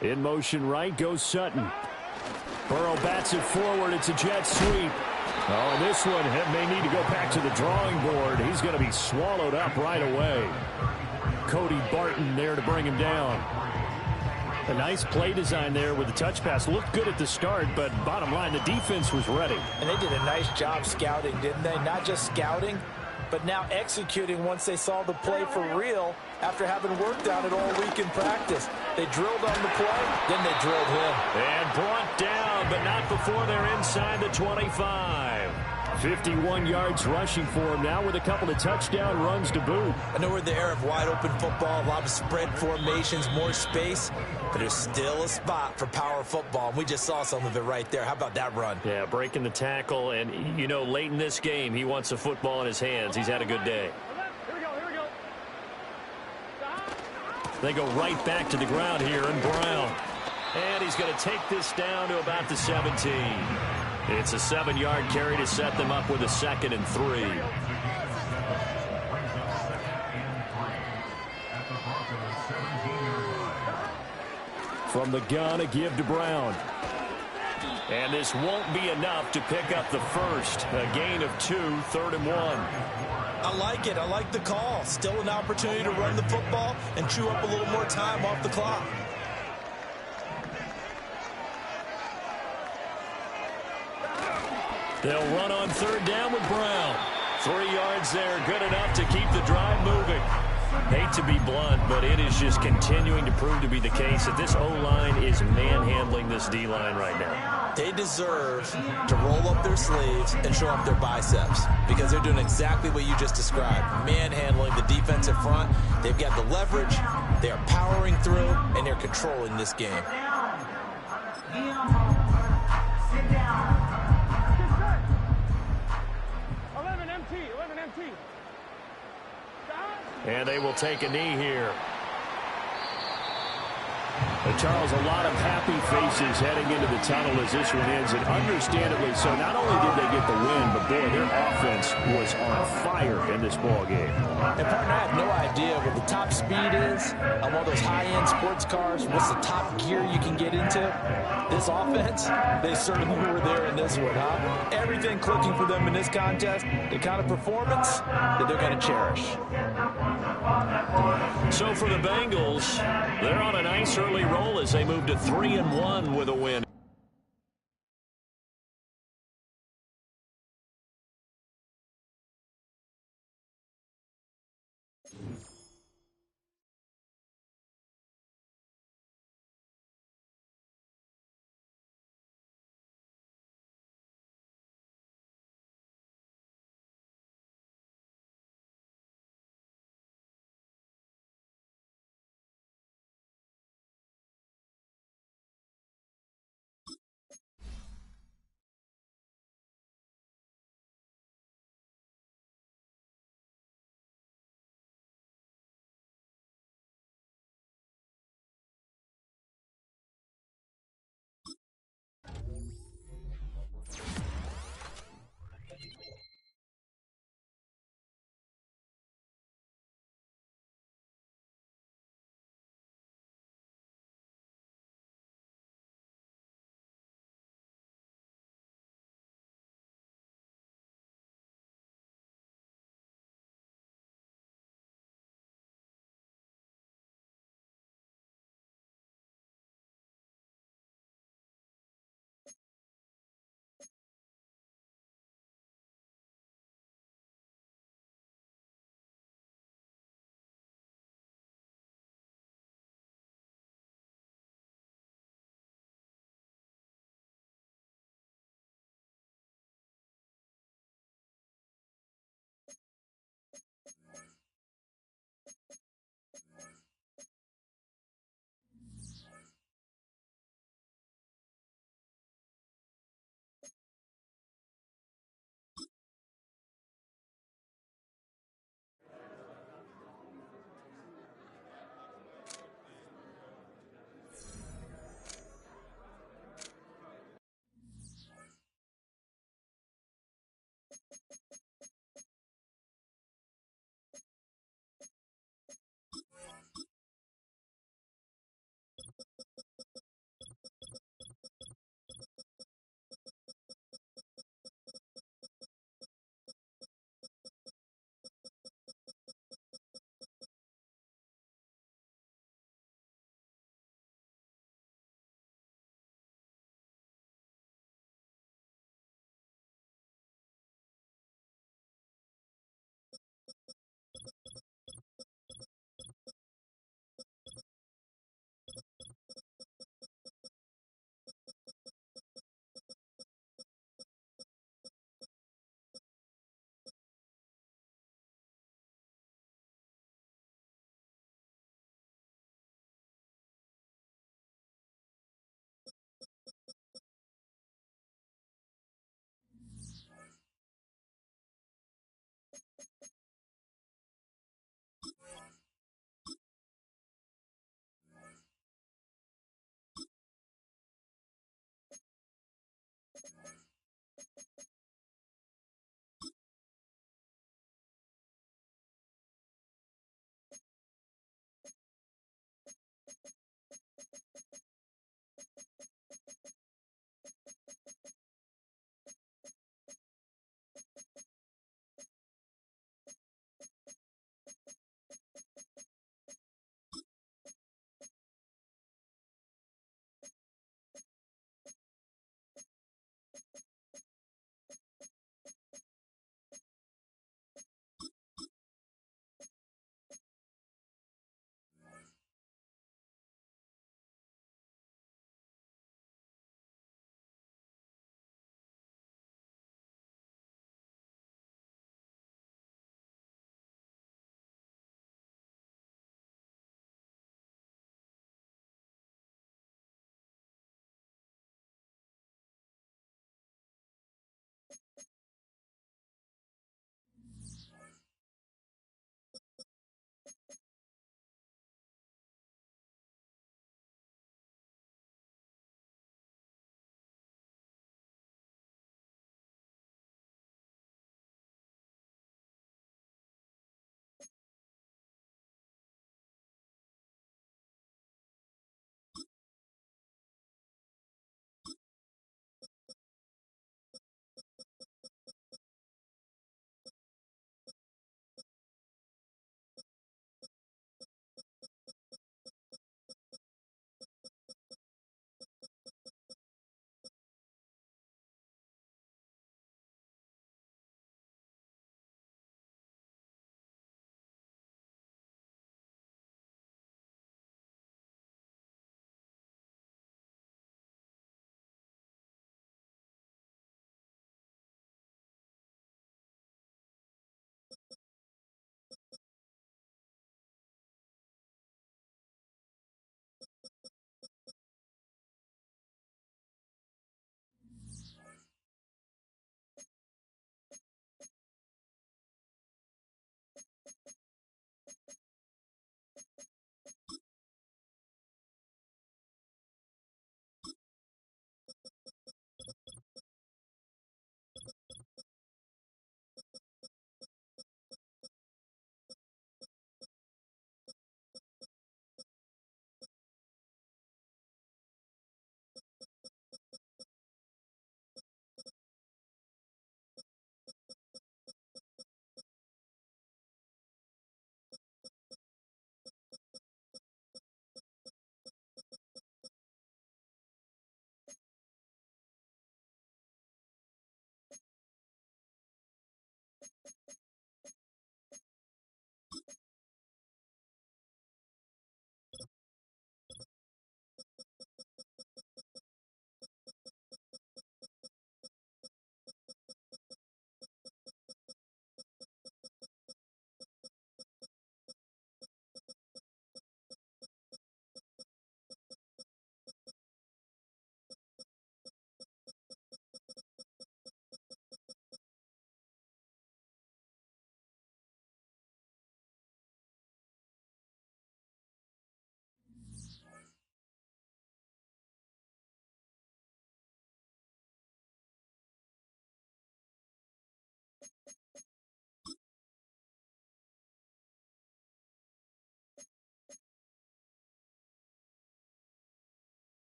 S1: In motion right goes Sutton. Burrow bats it forward. It's a jet sweep. Oh, and this one may need to go back to the drawing board. He's going to be swallowed up right away. Cody Barton there to bring him down. A nice play design there with the touch pass. Looked good at the start, but bottom line, the defense was ready.
S3: And they did a nice job scouting, didn't they? Not just scouting, but now executing once they saw the play for real after having worked on it all week in practice. They drilled on the play, then they drilled him.
S2: And brought down, but not before they're inside the 25.
S1: 51 yards rushing for him now with a couple of touchdown runs to boot.
S4: I know we're in the era of wide-open football, a lot of spread formations, more space, but there's still a spot for power football, and we just saw some of it right there. How about that run?
S2: Yeah, breaking the tackle, and, you know, late in this game, he wants the football in his hands. He's had a good day. They go right back to the ground here, and Brown. And he's going to take this down to about the 17. It's a 7-yard carry to set them up with a 2nd and 3.
S1: From the gun, a give to Brown.
S2: And this won't be enough to pick up the first. A gain of 2, 3rd and 1.
S4: I like it. I like the call. Still an opportunity to run the football and chew up a little more time off the clock.
S2: They'll run on 3rd down with Brown. 3 yards there, good enough to keep the drive moving. Hate to be blunt, but it is just continuing to prove to be the case that this O-line is manhandling this D-line right now.
S4: They deserve to roll up their sleeves and show up their biceps because they're doing exactly what you just described, manhandling the defensive front. They've got the leverage, they are powering through, and they're controlling this game.
S6: Sit down.
S2: And they will take a knee here.
S1: Charles, a lot of happy faces heading into the tunnel as this one ends, and understandably so. Not only did they get the win, but, boy, their offense was on fire in this ball game.
S3: And, partner, I have no idea what the top speed is on one of those high-end sports cars. What's the top gear you can get into? This offense, they certainly were there in this one, huh? Everything clicking for them in this contest, the kind of performance that they're going to cherish.
S2: So for the Bengals, they're on a nice early roll as they move to 3-1 with a win.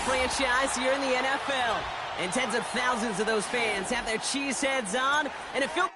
S7: franchise here in the NFL. And tens of thousands of those fans have their cheese heads on, and it feels...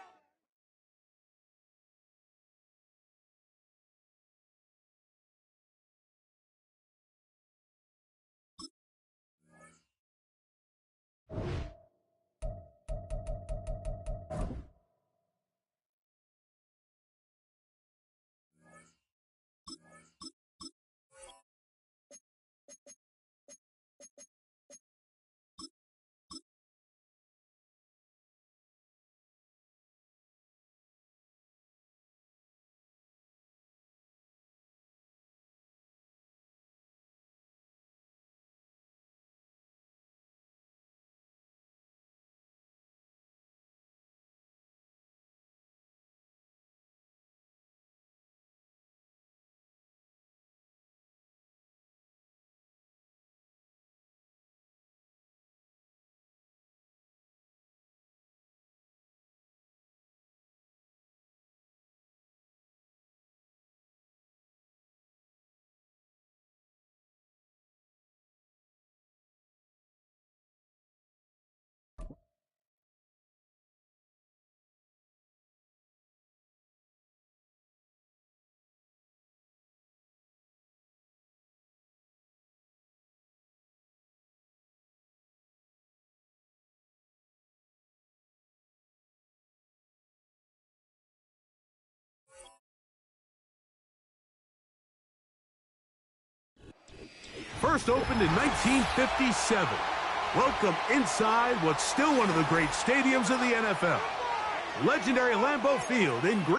S8: First opened in 1957. Welcome inside what's still one of the great stadiums of the NFL. Legendary Lambeau Field in Green.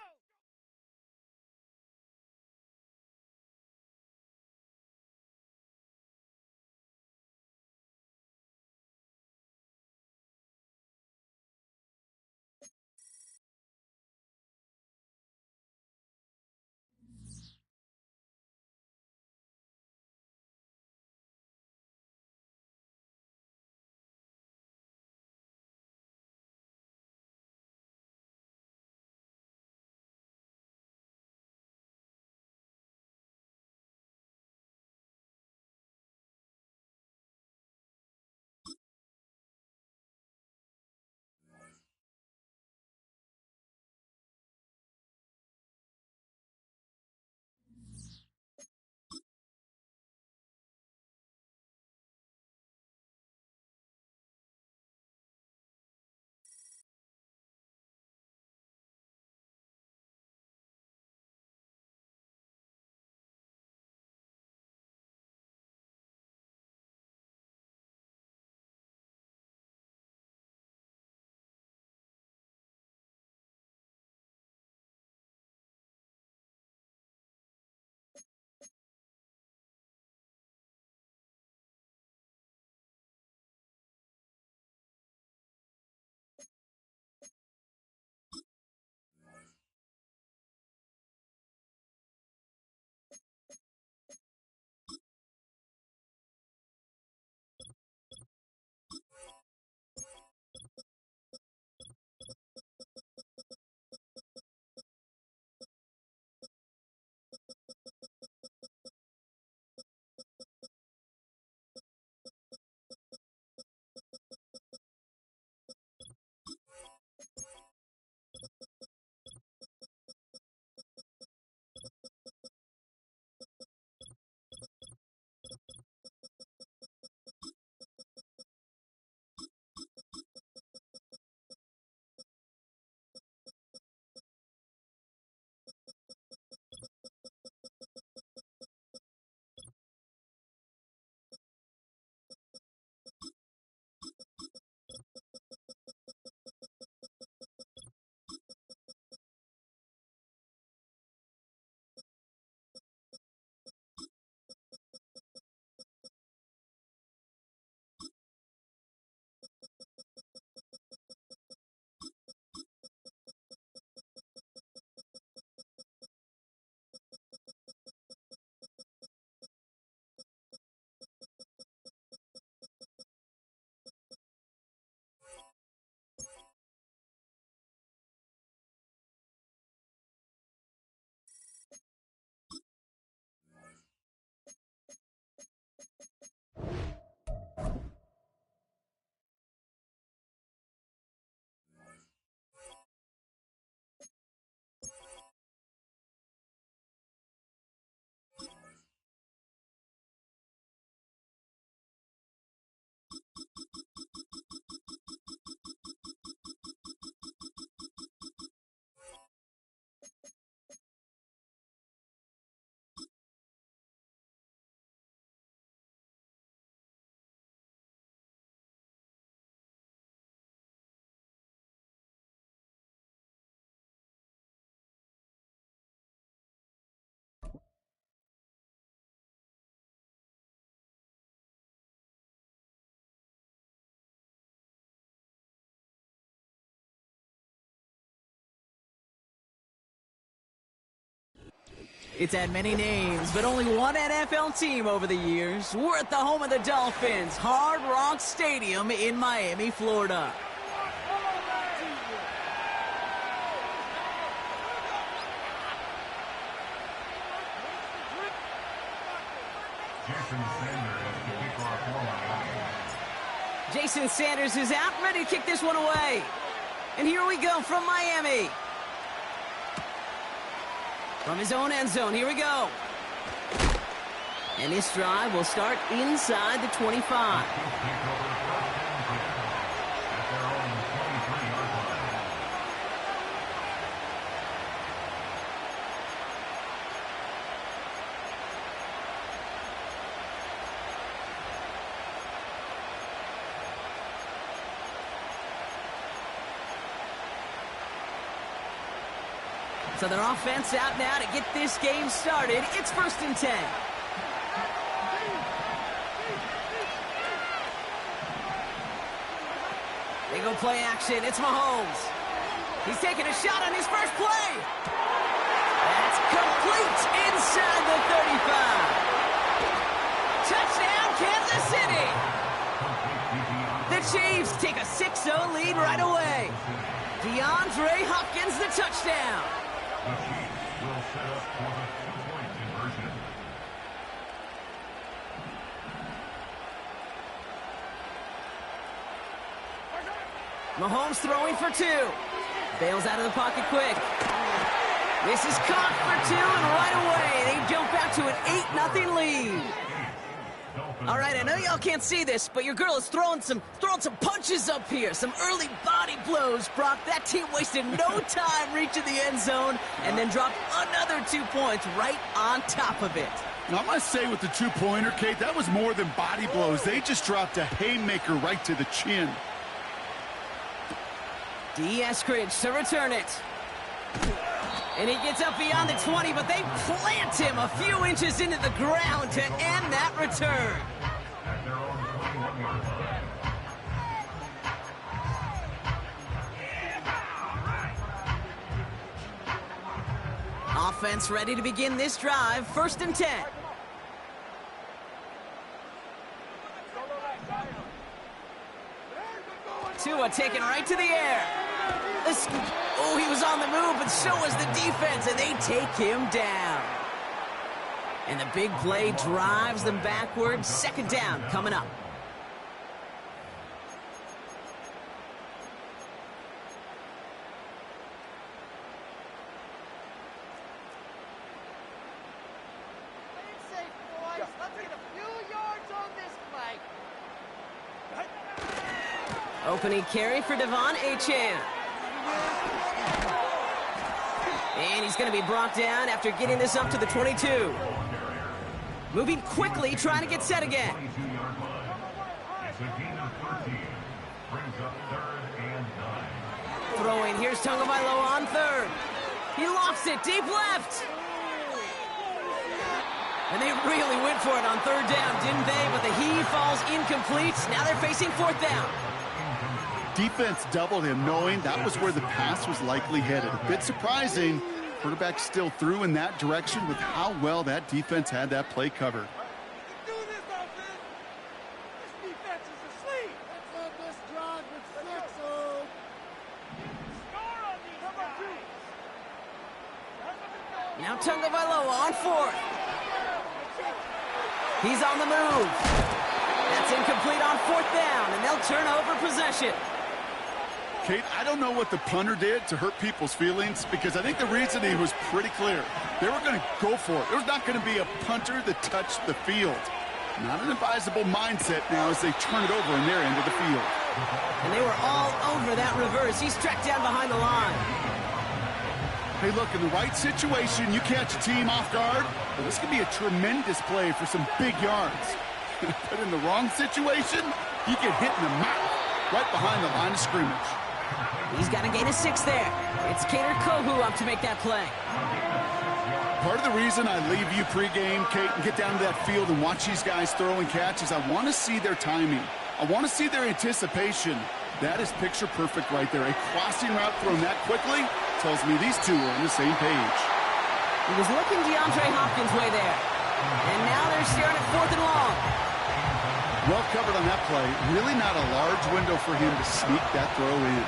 S7: It's had many names, but only one NFL team over the years. We're at the home of the Dolphins, Hard Rock Stadium in Miami, Florida. Jason Sanders is out, ready to kick this one away. And here we go from Miami. From his own end zone, here we go. And this drive will start inside the 25. So their offense out now to get this game started. It's 1st and 10. They go play action. It's Mahomes. He's taking a shot on his first play. That's complete inside the 35. Touchdown, Kansas City. The Chiefs take a 6-0 lead right away. DeAndre Hopkins, the touchdown.
S5: The Chiefs will set up for the 2-point conversion.
S7: Mahomes throwing for 2. Bails out of the pocket quick. This is caught for 2, and right away they jump out to an 8-0 lead. All right, I know y'all can't see this, but your girl is throwing some punches up here. Some early body blows, Brock. That team wasted no time reaching the end zone and then dropped another 2 points right on top of it.
S9: Now, I must say with the two-pointer, Kate, that was more than body blows. They just dropped a haymaker right to the chin.
S7: D. Eskridge to return it. And he gets up beyond the 20, but they plant him a few inches into the ground to end that return.
S5: At their own 21-yard line.
S7: Offense ready to begin this drive. 1st and 10. Tua taken right to the air. Oh, he was on the move, but so was the defense, and they take him down. And the big play drives them backwards. 2nd down coming up. Opening carry for Devon Achane. And he's going to be brought down after getting this up to the 22. Moving quickly, trying to get set again.
S5: It's a gain of 13. Brings up 3rd and 9.
S7: Throwing, here's Tagovailoa on 3rd. He lofts it, deep left. And they really went for it on 3rd down, didn't they? But the heave falls incomplete. Now they're facing 4th down.
S9: Defense doubled him, knowing that was where the pass was likely headed. A bit surprising. Quarterback still threw in that direction with how well that defense had that play covered.
S7: Now Tagovailoa on 4th. He's on the move. That's incomplete on 4th down, and they'll turn over possession.
S9: Kate, I don't know what the punter did to hurt people's feelings, because I think the reasoning was pretty clear. They were going to go for it. There was not going to be a punter that touched the field. Not an advisable mindset now as they turn it over in their end of the field.
S7: And they were all over that reverse. He's tracked down behind the line.
S9: Hey, look, in the right situation, you catch a team off guard, well, this could be a tremendous play for some big yards. But in the wrong situation, you get hit in the mouth right behind the line of scrimmage.
S7: He's got a gain of 6 there. It's Kader Kohu up to make that play.
S9: Part of the reason I leave you pregame, Kate, and get down to that field and watch these guys throw and catch is I want to see their timing. I want to see their anticipation. That is picture perfect right there. A crossing route thrown that quickly tells me these two are on the same page.
S7: He was looking DeAndre Hopkins' way there. And now they're staring at 4th and long.
S9: Well covered on that play. Really not a large window for him to sneak that throw in.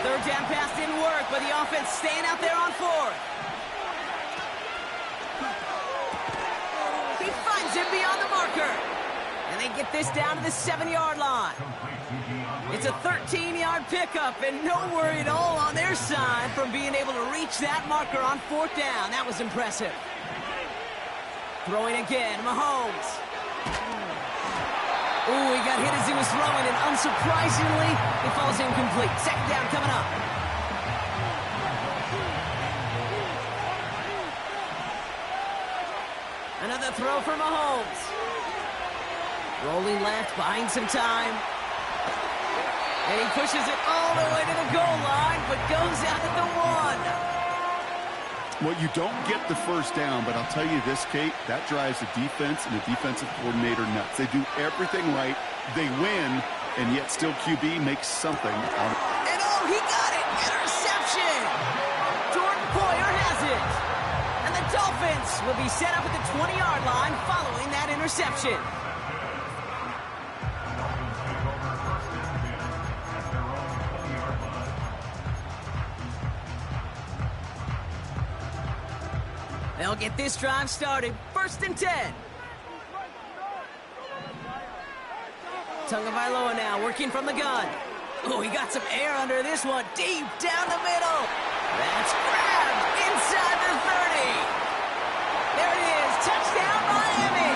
S7: 3rd down pass didn't work, but the offense staying out there on 4th. He finds him beyond the marker. And they get this down to the 7-yard line. It's a 13-yard pickup, and no worry at all on their side from being able to reach that marker on 4th down. That was impressive. Throwing again, Mahomes. Ooh, he got hit as he was throwing, and unsurprisingly, it falls incomplete. 2nd down coming up. Another throw for Mahomes. Rolling left, buying some time. And he pushes it all the way to the goal line, but goes out at the 1.
S9: Well, you don't get the 1st down, but I'll tell you this, Kate, that drives the defense and the defensive coordinator nuts. They do everything right, they win, and yet still QB makes something out of it.
S7: And oh, he got it! Interception! Jordan Poyer has it! And the Dolphins will be set up at the 20-yard line following that interception. They'll get this drive started. 1st and 10. Tagovailoa now working from the gun. Oh, he got some air under this one. Deep down the middle. That's grabbed inside the 30. There it is. Touchdown, Miami.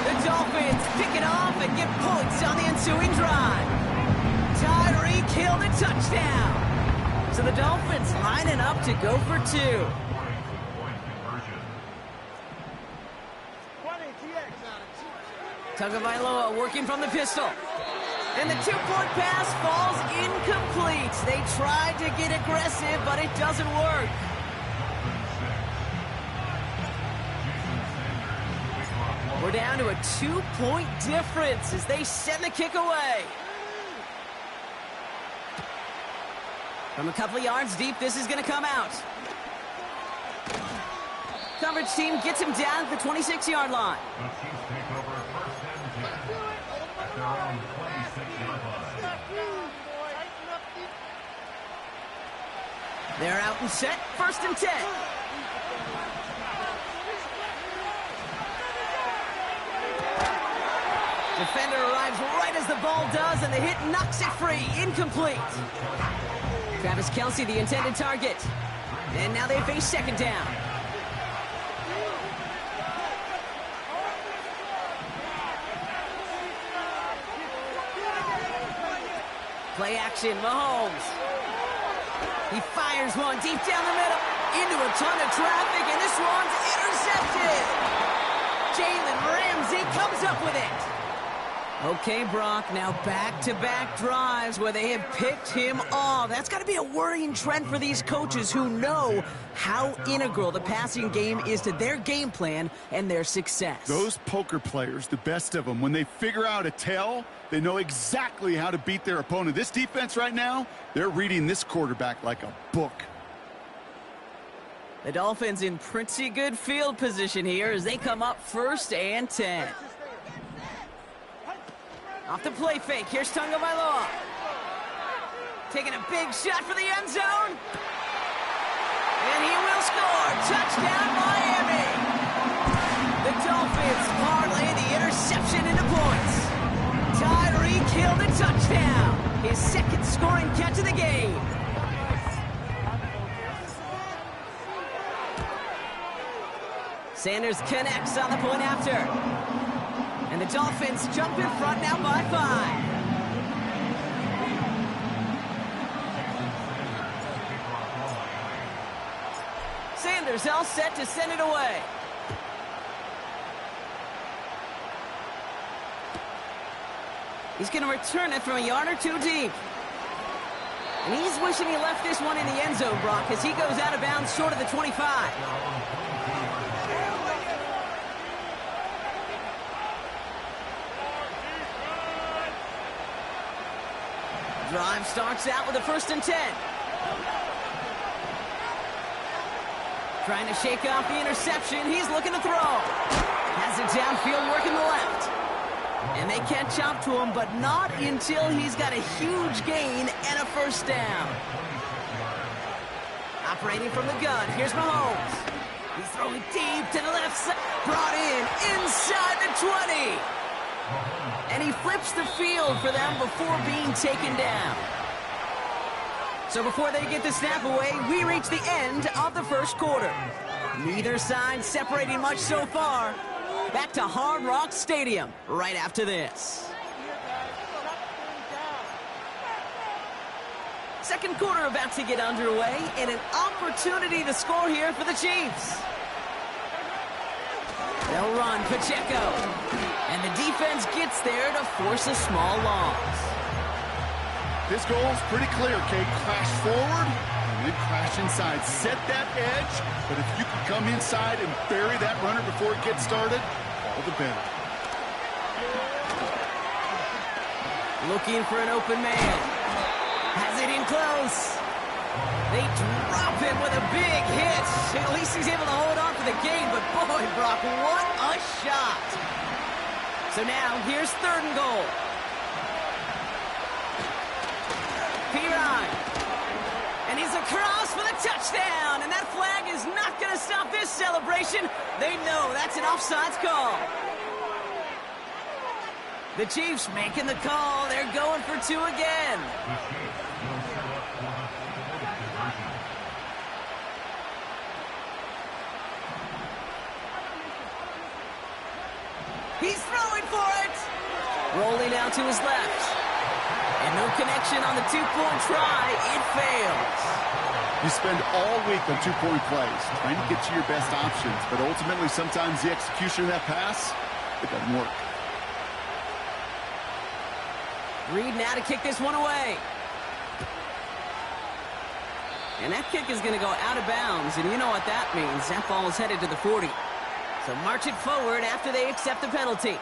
S7: The Dolphins pick it off and get points on the ensuing drive. Tyreek Hill the touchdown. So the Dolphins lining up to go for 2. Tagovailoa working from the pistol. And the 2-point pass falls incomplete. They tried to get aggressive, but it doesn't work. We're down to a 2-point difference as they send the kick away. From a couple of yards deep, this is going to come out. Coverage team gets him down at the 26-yard line. They're out and set. 1st and 10. Defender arrives right as the ball does, and the hit knocks it free. Incomplete. Travis Kelce, the intended target. And now they face 2nd down. Play action, Mahomes. He fires one deep down the middle into a ton of traffic, and this one's intercepted. Jalen Ramsey comes up with it. Okay, Brock, now back-to-back drives where they have picked him off. That's got to be a worrying trend for these coaches who know how integral the passing game is to their game plan and their success.
S9: Those poker players, the best of them, when they figure out a tell, they know exactly how to beat their opponent. This defense right now, they're reading this quarterback like a book.
S7: The Dolphins in pretty good field position here as they come up 1st and 10. Off the play fake, here's Tagovailoa. Taking a big shot for the end zone. And he will score. Touchdown, Miami. The Dolphins parlay the interception into points. Tyreek Hill the touchdown. His 2nd scoring catch of the game. Sanders connects on the point after. And the Dolphins jump in front now by 5. Sanders all set to send it away. He's going to return it from a yard or 2 deep. And he's wishing he left this one in the end zone, Brock, as he goes out of bounds short of the 25. Drive starts out with a 1st and 10. Trying to shake off the interception. He's looking to throw. Has it downfield, working the left. And they catch up to him, but not until he's got a huge gain and a first down. Operating from the gun, here's Mahomes. He's throwing deep to the left side. Brought in inside the 20. And he flips the field for them before being taken down. So before they get the snap away, we reach the end of the first quarter. Neither side separating much so far. Back to Hard Rock Stadium right after this. Second quarter about to get underway, and an opportunity to score here for the Chiefs. They'll run Pacheco, and the defense gets there to force a small loss.
S9: This goal is pretty clear, Kate. Crash forward and then crash inside. Set that edge, but if you can come inside and bury that runner before it gets started, all the better.
S7: Looking for an open man. Has it in close. They drop him with a big hit. At least he's able to hold on for the gain, but boy, Brock, what a shot. So now, here's third and goal. P-Ryan. And he's across for the touchdown. And that flag is not going to stop this celebration. They know that's an offsides call. The Chiefs making the call. They're going for two again. He's throwing for it. Rolling out to his left. And no connection on the two-point try. It fails.
S9: You spend all week on two-point plays, trying to get to your best options, but ultimately sometimes the execution of that pass, it doesn't work.
S7: Reed now to kick this one away. And that kick is going to go out of bounds, and you know what that means. That ball is headed to the 40. So march it forward after they accept the penalty.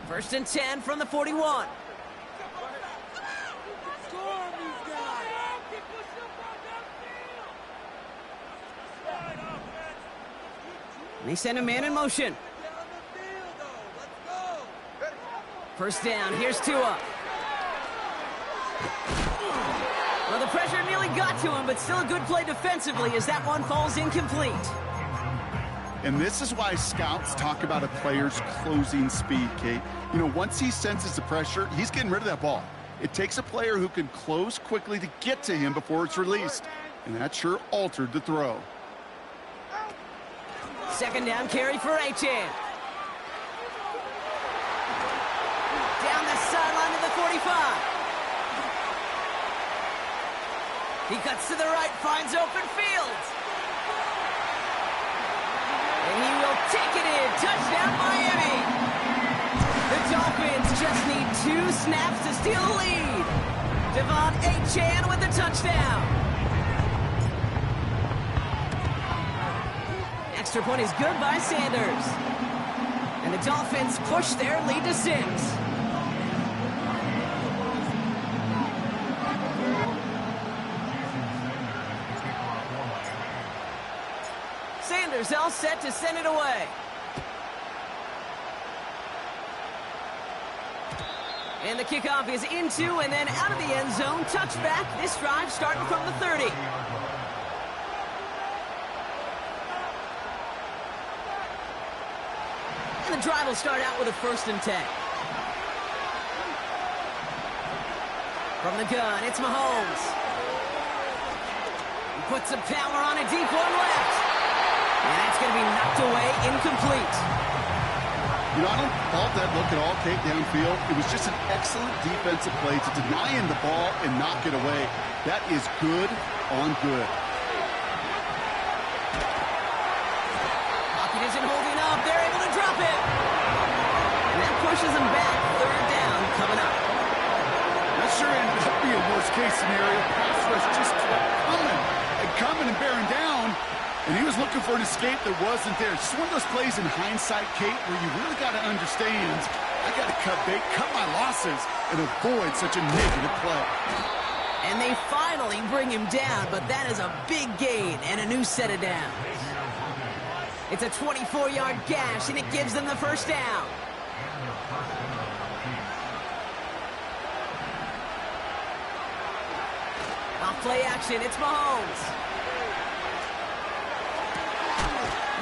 S7: First and 10 from the 41. They send a man in motion. First down, here's Tua. Well, the pressure nearly got to him, but still a good play defensively as that one falls incomplete.
S9: And this is why scouts talk about a player's closing speed, Kate. You know, once he senses the pressure, he's getting rid of that ball. It takes a player who can close quickly to get to him before it's released. And that sure altered the throw.
S7: Second down carry for Achane. Down the sideline to the 45. He cuts to the right, finds open field. And he will take it in. Touchdown, Miami. The Dolphins just need 2 snaps to steal the lead. Devon Achane with the touchdown. Extra point is good by Sanders. And the Dolphins push their lead to 6. Sanders all set to send it away. And the kickoff is into and then out of the end zone. Touchback. This drive starting from the 30. And the drive will start out with a first and 10. From the gun, it's Mahomes. He puts some power on a deep one left. And that's going to be knocked away, incomplete.
S9: You know, I don't fault that look at all, Kate, downfield. It was just an excellent defensive play to deny him the ball and knock it away. That is good on good.
S7: Pocket isn't holding up. They're able to drop it. And that pushes them back. Third down coming up.
S9: That sure ended up being a worst-case scenario. Pass rush just kept coming and bearing down. And he was looking for an escape that wasn't there. It's just one of those plays in hindsight, Kate, where you really got to understand, I I got to cut bait, cut my losses, and avoid such a negative play.
S7: And they finally bring him down, but that is a big gain and a new set of downs. It's a 24-yard gash, and it gives them the first down. Off play action, it's Mahomes.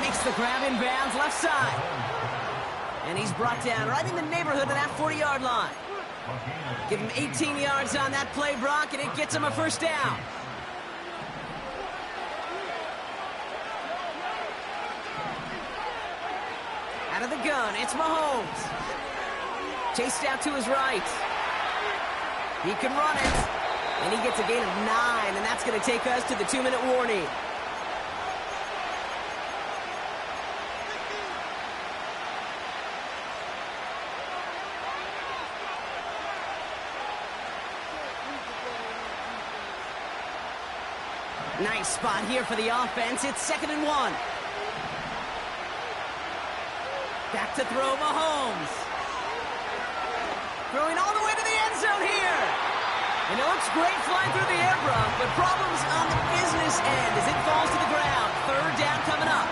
S7: Makes the grab in bounds, left side. And he's brought down right in the neighborhood of that 40-yard line. Give him 18 yards on that play, Brock, and it gets him a first down. Out of the gun, it's Mahomes. Chased out to his right. He can run it. And he gets a gain of 9, and that's going to take us to the 2-minute warning. Nice spot here for the offense. It's 2nd and 1. Back to throw, Mahomes. Throwing all the way to the end zone here. And it looks great flying through the air, Brock, but problems on the business end as it falls to the ground. 3rd down coming up.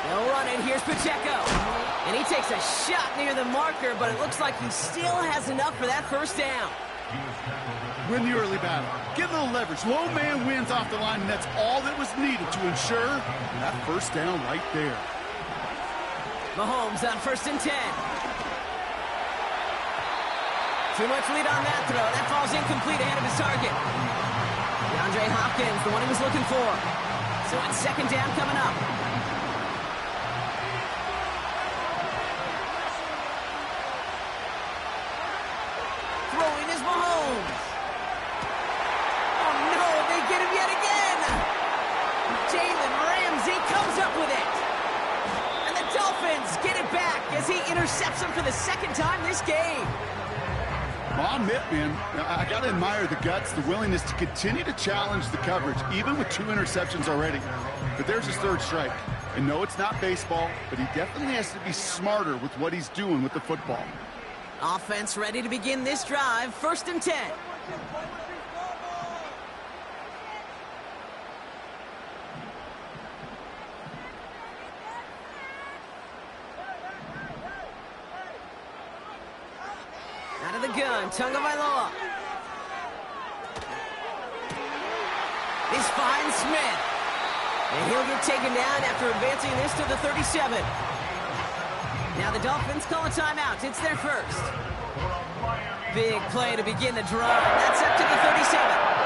S7: They'll run it. Here's Pacheco. And he takes a shot near the marker, but it looks like he still has enough for that first down.
S9: Win the early battle. Get a little leverage. Low man wins off the line, and that's all that was needed to ensure that first down right there.
S7: Mahomes on 1st and 10. Too much lead on that throw. That falls incomplete ahead of his target. DeAndre Hopkins, the one he was looking for. So it's 2nd down coming up. Throwing is Mahomes. Oh no, they get him yet again. Jalen Ramsey comes up with it. And the Dolphins get it back as he intercepts him for the 2nd time this game.
S9: Well, I'll admit, man, I got to admire the guts, the willingness to continue to challenge the coverage, even with 2 interceptions already. But there's his 3rd strike. And no, it's not baseball, but he definitely has to be smarter with what he's doing with the football.
S7: Offense ready to begin this drive. 1st and 10. Out of the gun, Tagovailoa. This finds Smith. And he'll get taken down after advancing this to the 37. Now the Dolphins call a timeout. It's their first. Big play to begin the drive. That's up to the 37.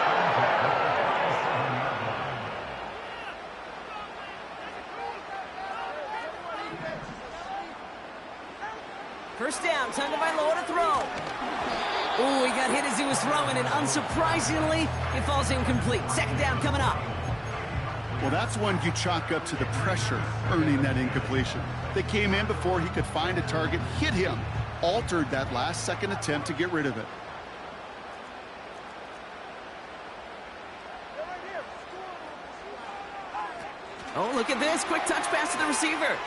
S7: First down, Tagovailoa to throw. Ooh, he got hit as he was throwing, and unsurprisingly, it falls incomplete. 2nd down coming up.
S9: Well, that's one you chalk up to the pressure earning that incompletion. They came in before he could find a target, hit him, altered that last-second attempt to get rid of it.
S7: Oh, look at this. Quick touch pass to the receiver.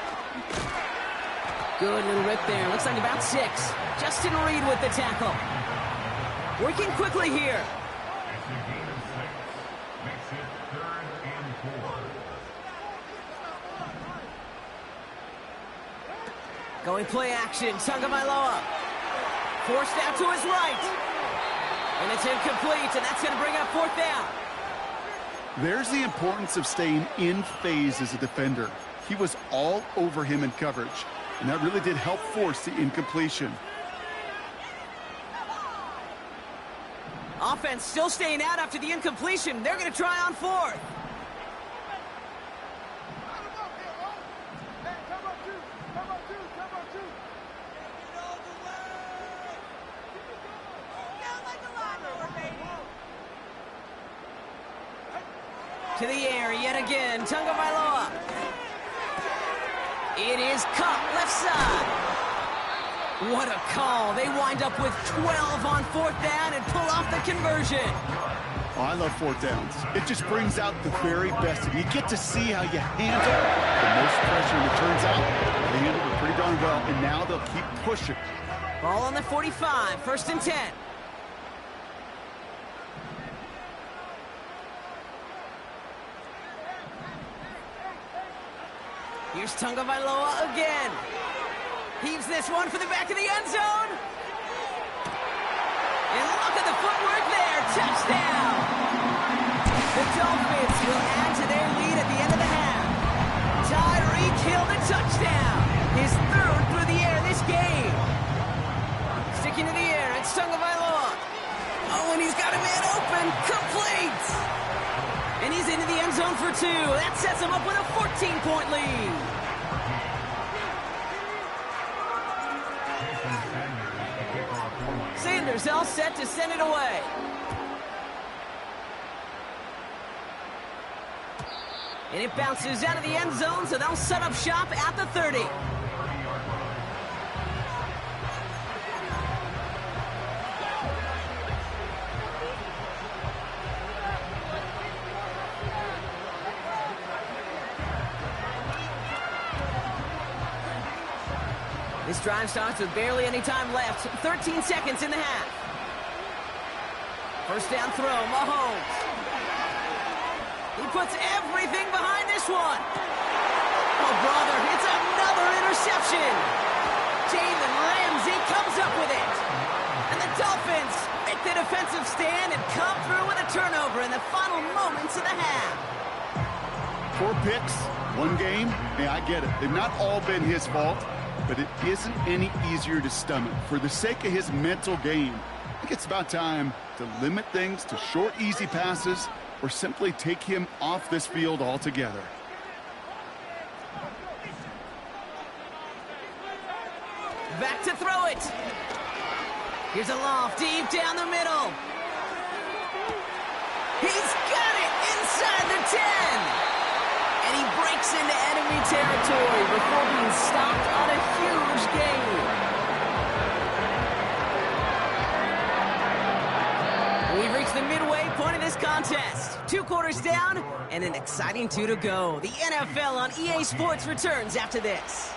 S7: Good little rip there. Looks like about 6. Justin Reed with the tackle. Working quickly here. Going play action, Tagovailoa. Forced out to his right. And it's incomplete, and that's going to bring up 4th down.
S9: There's the importance of staying in phase as a defender. He was all over him in coverage, and that really did help force the incompletion.
S7: Offense still staying out after the incompletion. They're going to try on 4th. To the air yet again, Tagovailoa. It is caught left side. What a call. They wind up with 12 on 4th down and pull off the conversion.
S9: Oh, I love fourth downs. It just brings out the very best. And you get to see how you handle the most pressure. And it turns out they handled it pretty darn well. And now they'll keep pushing.
S7: Ball on the 45, 1st and 10. Here's Tagovailoa again. Heaves this one for the back of the end zone. And look at the footwork there. Touchdown. The Dolphins will add to their lead at the end of the half. Tyreek Hill, the touchdown. His 3rd through the air this game. Sticking to the air, it's Tagovailoa. Oh, and he's got a man open. Complete. And he's into the end zone for 2. That sets him up with a 14-point lead. Sanders all set to send it away. And it bounces out of the end zone, so they'll set up shop at the 30. This drive starts with barely any time left. 13 seconds in the half. 1st down throw, Mahomes. He puts everything behind this one. Oh, brother, it's another interception. Jalen Ramsey comes up with it. And the Dolphins make the defensive stand and come through with a turnover in the final moments of the half.
S9: 4 picks, 1 game. Yeah, I get it. They've not all been his fault. But it isn't any easier to stomach. For the sake of his mental game, I think it's about time to limit things to short, easy passes or simply take him off this field altogether.
S7: Back to throw it. Here's a loft deep down the middle. He's got it inside the 10. And he breaks into enemy territory before being stopped on a huge gain. We've reached the midway point of this contest. 2 quarters down and an exciting 2 to go. The NFL on EA Sports returns after this.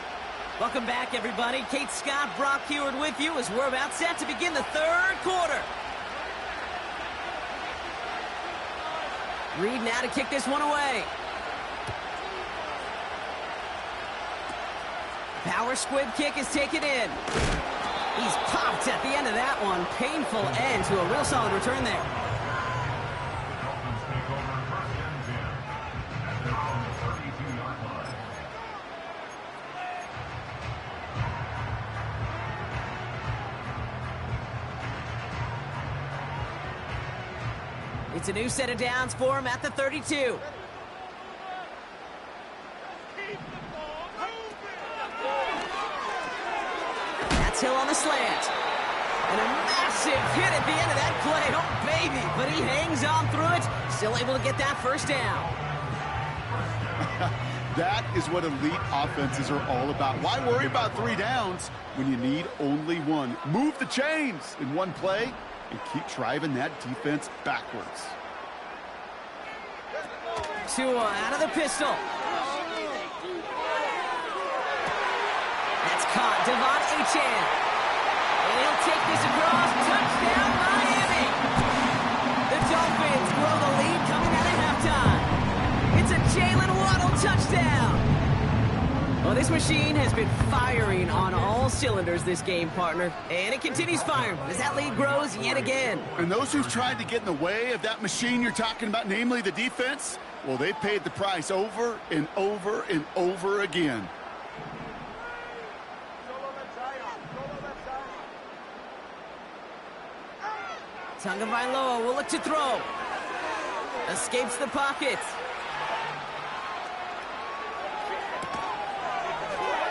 S7: Welcome back, everybody. Kate Scott, Brock Heward with you as we're about set to begin the 3rd quarter. Reed now to kick this one away. Power squib kick is taken in. He's popped at the end of that one. Painful end to a real solid return there.
S5: Dolphins take over 1st and 10 at their own 32-yard line.
S7: It's a new set of downs for him at the 32. Hill on the slant. And a massive hit at the end of that play. Oh, baby. But he hangs on through it. Still able to get that 1st down.
S9: That is what elite offenses are all about. Why worry about 3 downs when you need only 1? Move the chains in 1 play and keep driving that defense backwards.
S7: Tua out of the pistol. That's caught. Devon Achane. And he'll take this across. Touchdown, Miami. The Dolphins grow the lead coming out of halftime. It's a Jalen Waddle touchdown. Well, this machine has been firing on all cylinders this game, partner. And it continues firing as that lead grows yet again.
S9: And those who've tried to get in the way of that machine you're talking about, namely the defense, well, they paid the price over and over and over again.
S7: Tagovailoa will look to throw. Escapes the pocket.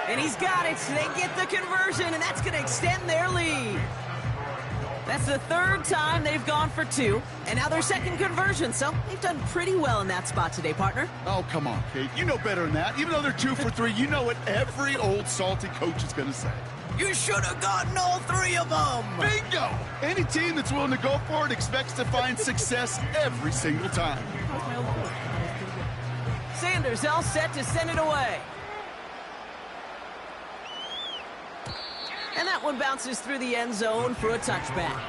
S7: And he's got it. They get the conversion, and that's going to extend their lead. That's the 3rd time they've gone for 2, and now their 2nd conversion. So they've done pretty well in that spot today, partner.
S9: Oh, come on, Kate. You know better than that. Even though they're 2 for 3, you know what every old salty coach is going to say.
S7: You should have gotten all three of them.
S9: Bingo! Any team that's willing to go for it expects to find success every single time.
S7: Sanders all set to send it away. And that one bounces through the end zone for a touchback.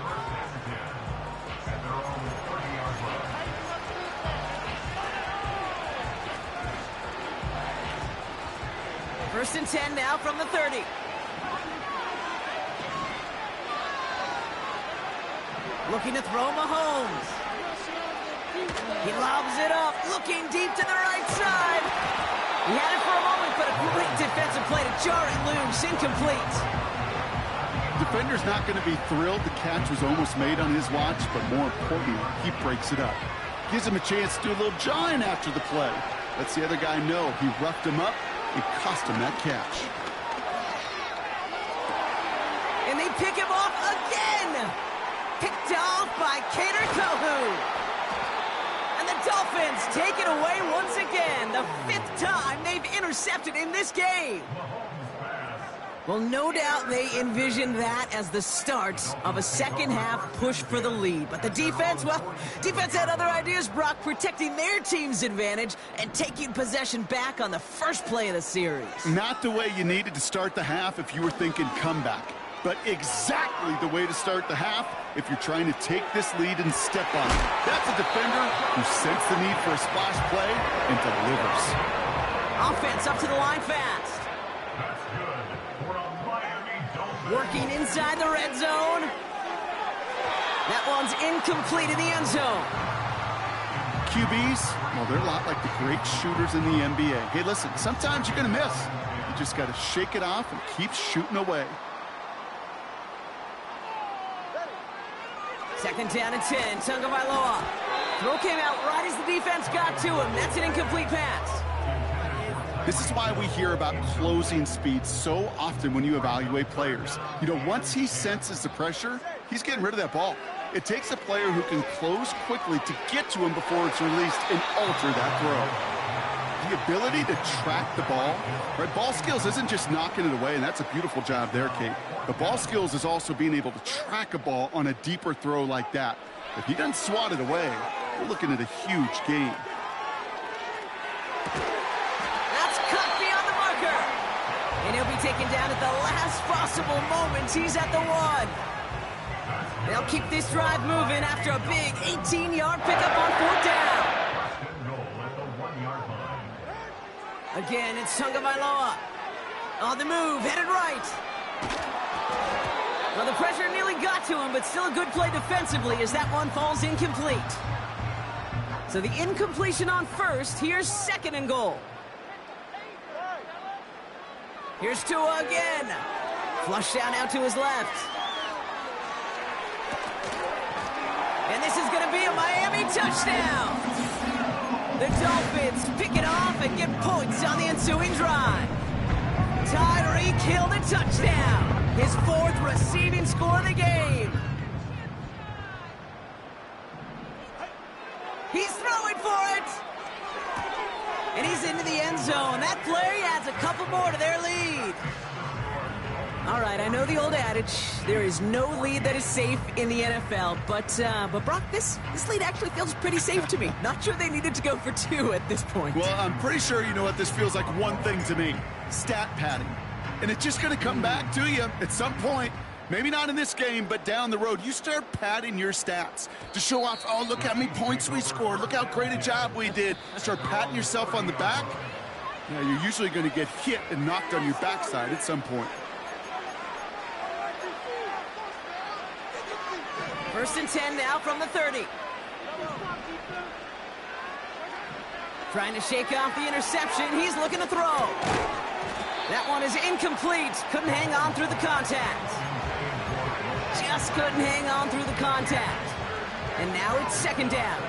S7: First and 10 now from the 30. Looking to throw Mahomes. He lobs it up, looking deep to the right side. He had it for a moment, but a great defensive play to jar it loose. Incomplete.
S9: Defender's not going to be thrilled the catch was almost made on his watch, but more importantly, he breaks it up. Gives him a chance to do a little jawing after the play. Lets the other guy know he roughed him up and cost him that catch.
S7: And they pick him off again. Picked off by Cater Kohu. And the Dolphins take it away once again. The 5th time they've intercepted in this game. Well, no doubt they envisioned that as the start of a second-half push for the lead. But the defense, well, defense had other ideas, Brock, protecting their team's advantage and taking possession back on the first play of the series.
S9: Not the way you needed to start the half if you were thinking comeback, but exactly the way to start the half if you're trying to take this lead and step on it. That's a defender who sensed the need for a splash play and delivers.
S7: Offense up to the line fast. Working inside the red zone. That one's incomplete in the end zone.
S9: QBs, well, they're a lot like the great shooters in the NBA. Hey, listen, sometimes you're going to miss. You just got to shake it off and keep shooting away.
S7: Second down and 10, Tagovailoa. Throw came out right as the defense got to him. That's an incomplete pass.
S9: This is why we hear about closing speed so often when you evaluate players. You know, once he senses the pressure, he's getting rid of that ball. It takes a player who can close quickly to get to him before it's released and alter that throw. The ability to track the ball, right? Ball skills isn't just knocking it away, and that's a beautiful job there, Kate. The ball skills is also being able to track a ball on a deeper throw like that. If he doesn't swat it away, we're looking at a huge gain.
S7: And he'll be taken down at the last possible moment. He's at the 1. They'll keep this drive moving after a big 18-yard pickup on 4th down. Again, it's Tagovailoa. On the move, headed right. Well, the pressure nearly got to him, but still a good play defensively as that one falls incomplete. So the incompletion on first. Here's 2nd and goal. Here's Tua again. Flush down out to his left. And this is going to be a Miami touchdown. The Dolphins pick it off and get points on the ensuing drive. Tyreek Hill the touchdown. His 4th receiving score of the game. He's throwing for it. And he's into the end zone. That play adds a couple more to their lead. All right, I know the old adage, there is no lead that is safe in the NFL, but Brock, this lead actually feels pretty safe to me. Not sure they needed to go for 2 at this point.
S9: Well, I'm pretty sure you know what this feels like one thing to me. Stat padding. And it's just going to come back to you at some point. Maybe not in this game, but down the road, you start padding your stats to show off, oh, look how many points we scored. Look how great a job we did. Start patting yourself on the back. Yeah, you're usually going to get hit and knocked on your backside at some point.
S7: First and 10 now from the 30. Trying to shake off the interception. He's looking to throw. That one is incomplete. Couldn't hang on through the contact. Just couldn't hang on through the contact. And now it's 2nd down.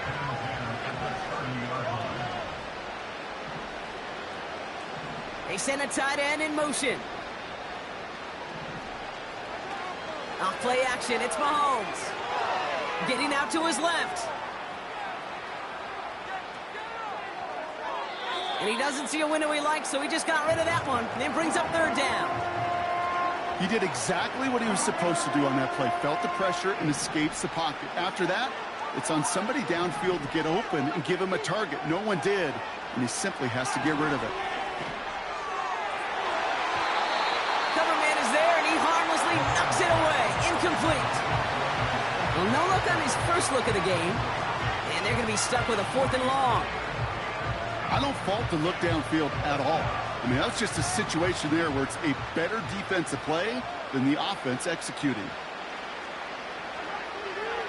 S7: They send a tight end in motion. Off play action, it's Mahomes. Getting out to his left. And he doesn't see a window he likes, so he just got rid of that one. And then brings up 3rd down.
S9: He did exactly what he was supposed to do on that play. Felt the pressure and escapes the pocket. After that, it's on somebody downfield to get open and give him a target. No one did, and he simply has to get rid of it.
S7: Cover man is there, and he harmlessly knocks it away. Incomplete. Well, no look on his first look of the game, and they're going to be stuck with a 4th and long.
S9: I don't fault the look downfield at all. I mean, that's just a situation there where it's a better defensive play than the offense executing.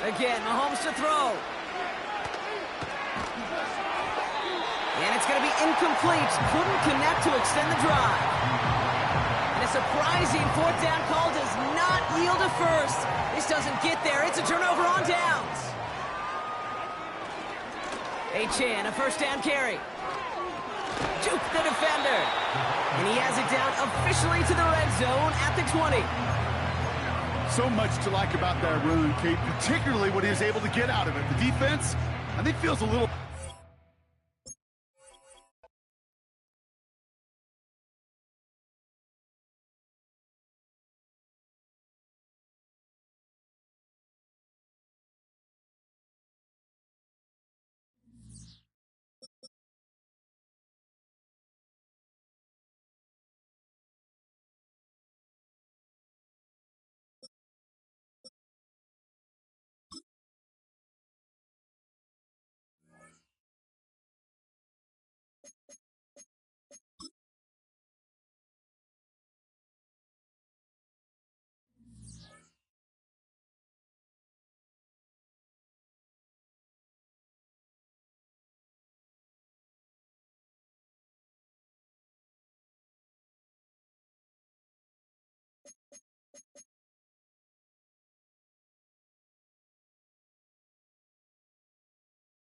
S7: Again, Mahomes to throw. And it's going to be incomplete. Couldn't connect to extend the drive. And a surprising 4th down call does not yield a first. This doesn't get there. It's a turnover on downs. Achane, a 1st down carry. Juke the defender. And he has it down officially to the red zone at the 20.
S9: So much to like about that run, Kate, particularly what he was able to get out of it. The defense, I think, feels a little...